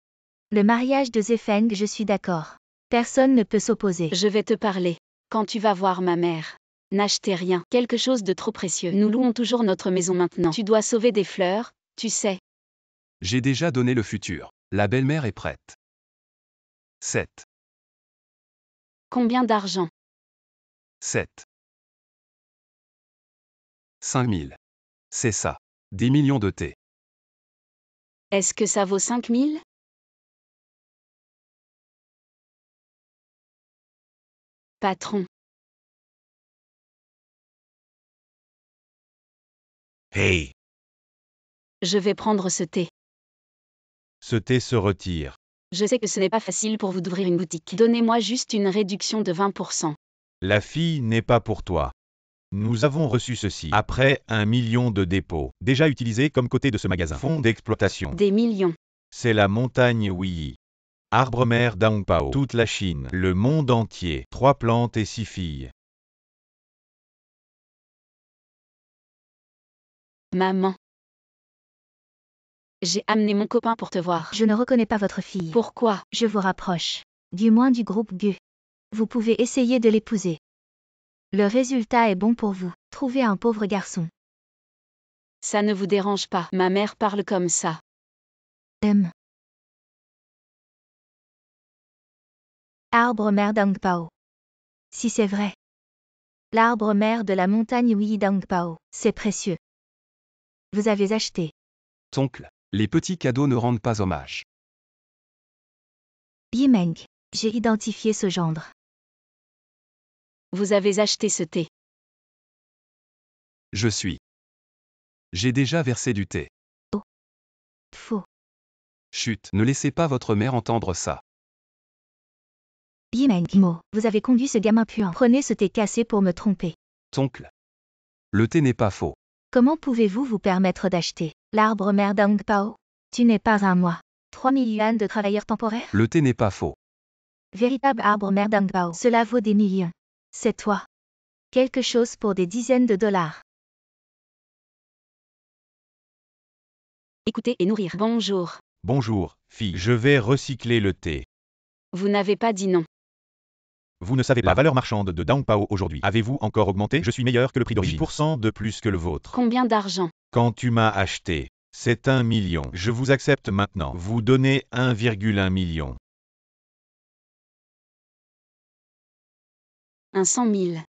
Le mariage de Zefeng, je suis d'accord. Personne ne peut s'opposer. Je vais te parler. Quand tu vas voir ma mère. N'achetez rien. Quelque chose de trop précieux. Nous louons toujours notre maison maintenant. Tu dois sauver des fleurs, tu sais. J'ai déjà donné le futur. La belle-mère est prête. 7. Combien d'argent? 7. 5000. C'est ça. Des millions de thé. Est-ce que ça vaut 5000? Patron. Hey! Je vais prendre ce thé. Ce thé se retire. Je sais que ce n'est pas facile pour vous d'ouvrir une boutique. Donnez-moi juste une réduction de 20%. La fille n'est pas pour toi. Nous avons reçu ceci après 1 million de dépôts, déjà utilisés comme côté de ce magasin. Fonds d'exploitation. Des millions. C'est la montagne Wuyi. Arbre-mère d'Aongpao. Toute la Chine. Le monde entier. 3 plantes et 6 filles. Maman. J'ai amené mon copain pour te voir. Je ne reconnais pas votre fille. Pourquoi? Je vous rapproche. Du moins du groupe Gu. Vous pouvez essayer de l'épouser. Le résultat est bon pour vous. Trouvez un pauvre garçon. Ça ne vous dérange pas. Ma mère parle comme ça. Arbre mère d'Angpao. Si c'est vrai. L'arbre mère de la montagne Hui d'Angpao, c'est précieux. Vous avez acheté. Toncle, les petits cadeaux ne rendent pas hommage. Yimeng. J'ai identifié ce gendre. Vous avez acheté ce thé. Je suis. J'ai déjà versé du thé. Faux. Chut, ne laissez pas votre mère entendre ça. Yimeng. Mo. Vous avez conduit ce gamin puant. Prenez ce thé cassé pour me tromper. Toncle. Le thé n'est pas faux. Comment pouvez-vous vous permettre d'acheter l'arbre mère d'Angpao? Tu n'es pas un moi. 3000 yuan de travailleurs temporaires? Le thé n'est pas faux. Véritable arbre mère d'Angpao. Cela vaut des millions. C'est toi. Quelque chose pour des dizaines de dollars. Écoutez et nourrir. Bonjour. Bonjour, fille. Je vais recycler le thé. Vous n'avez pas dit non. Vous ne savez pas la valeur marchande de Dangpao aujourd'hui. Avez-vous encore augmenté? Je suis meilleur que le prix d'origine. 10% de plus que le vôtre. Combien d'argent? Quand tu m'as acheté, c'est 1 million. Je vous accepte maintenant. Vous donnez 1,1 million. 100 000.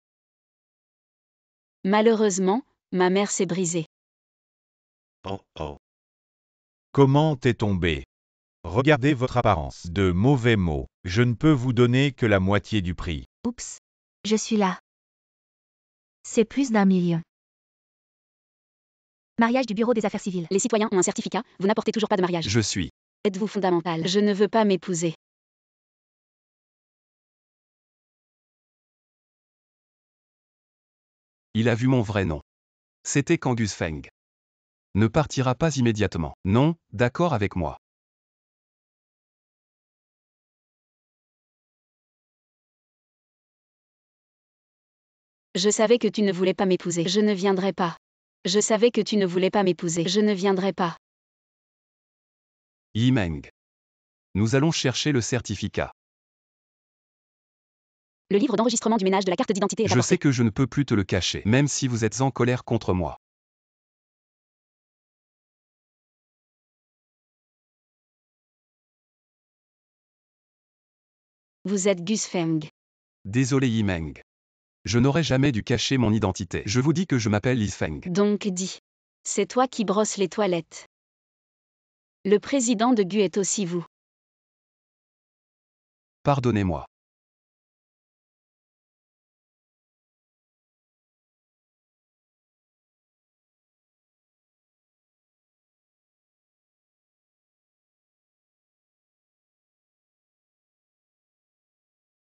Malheureusement, ma mère s'est brisée. Oh oh. Comment t'es tombé? Regardez votre apparence. De mauvais mots. Je ne peux vous donner que la moitié du prix. Oups. Je suis là. C'est plus d'1 million. Mariage du bureau des affaires civiles. Les citoyens ont un certificat, vous n'apportez toujours pas de mariage. Je suis. Êtes-vous fondamental? Je ne veux pas m'épouser. Il a vu mon vrai nom. C'était Kangus Feng. Ne partira pas immédiatement. Non, d'accord avec moi. Je savais que tu ne voulais pas m'épouser. Je ne viendrai pas. Je savais que tu ne voulais pas m'épouser. Je ne viendrai pas. Yimeng. Nous allons chercher le certificat. Le livre d'enregistrement du ménage de la carte d'identité est Je sais que je ne peux plus te le cacher, même si vous êtes en colère contre moi. Vous êtes Gus Feng. Désolé Yimeng. Je n'aurais jamais dû cacher mon identité. Je vous dis que je m'appelle Li Feng. Donc dis. C'est toi qui brosses les toilettes. Le président de Gu est aussi vous. Pardonnez-moi.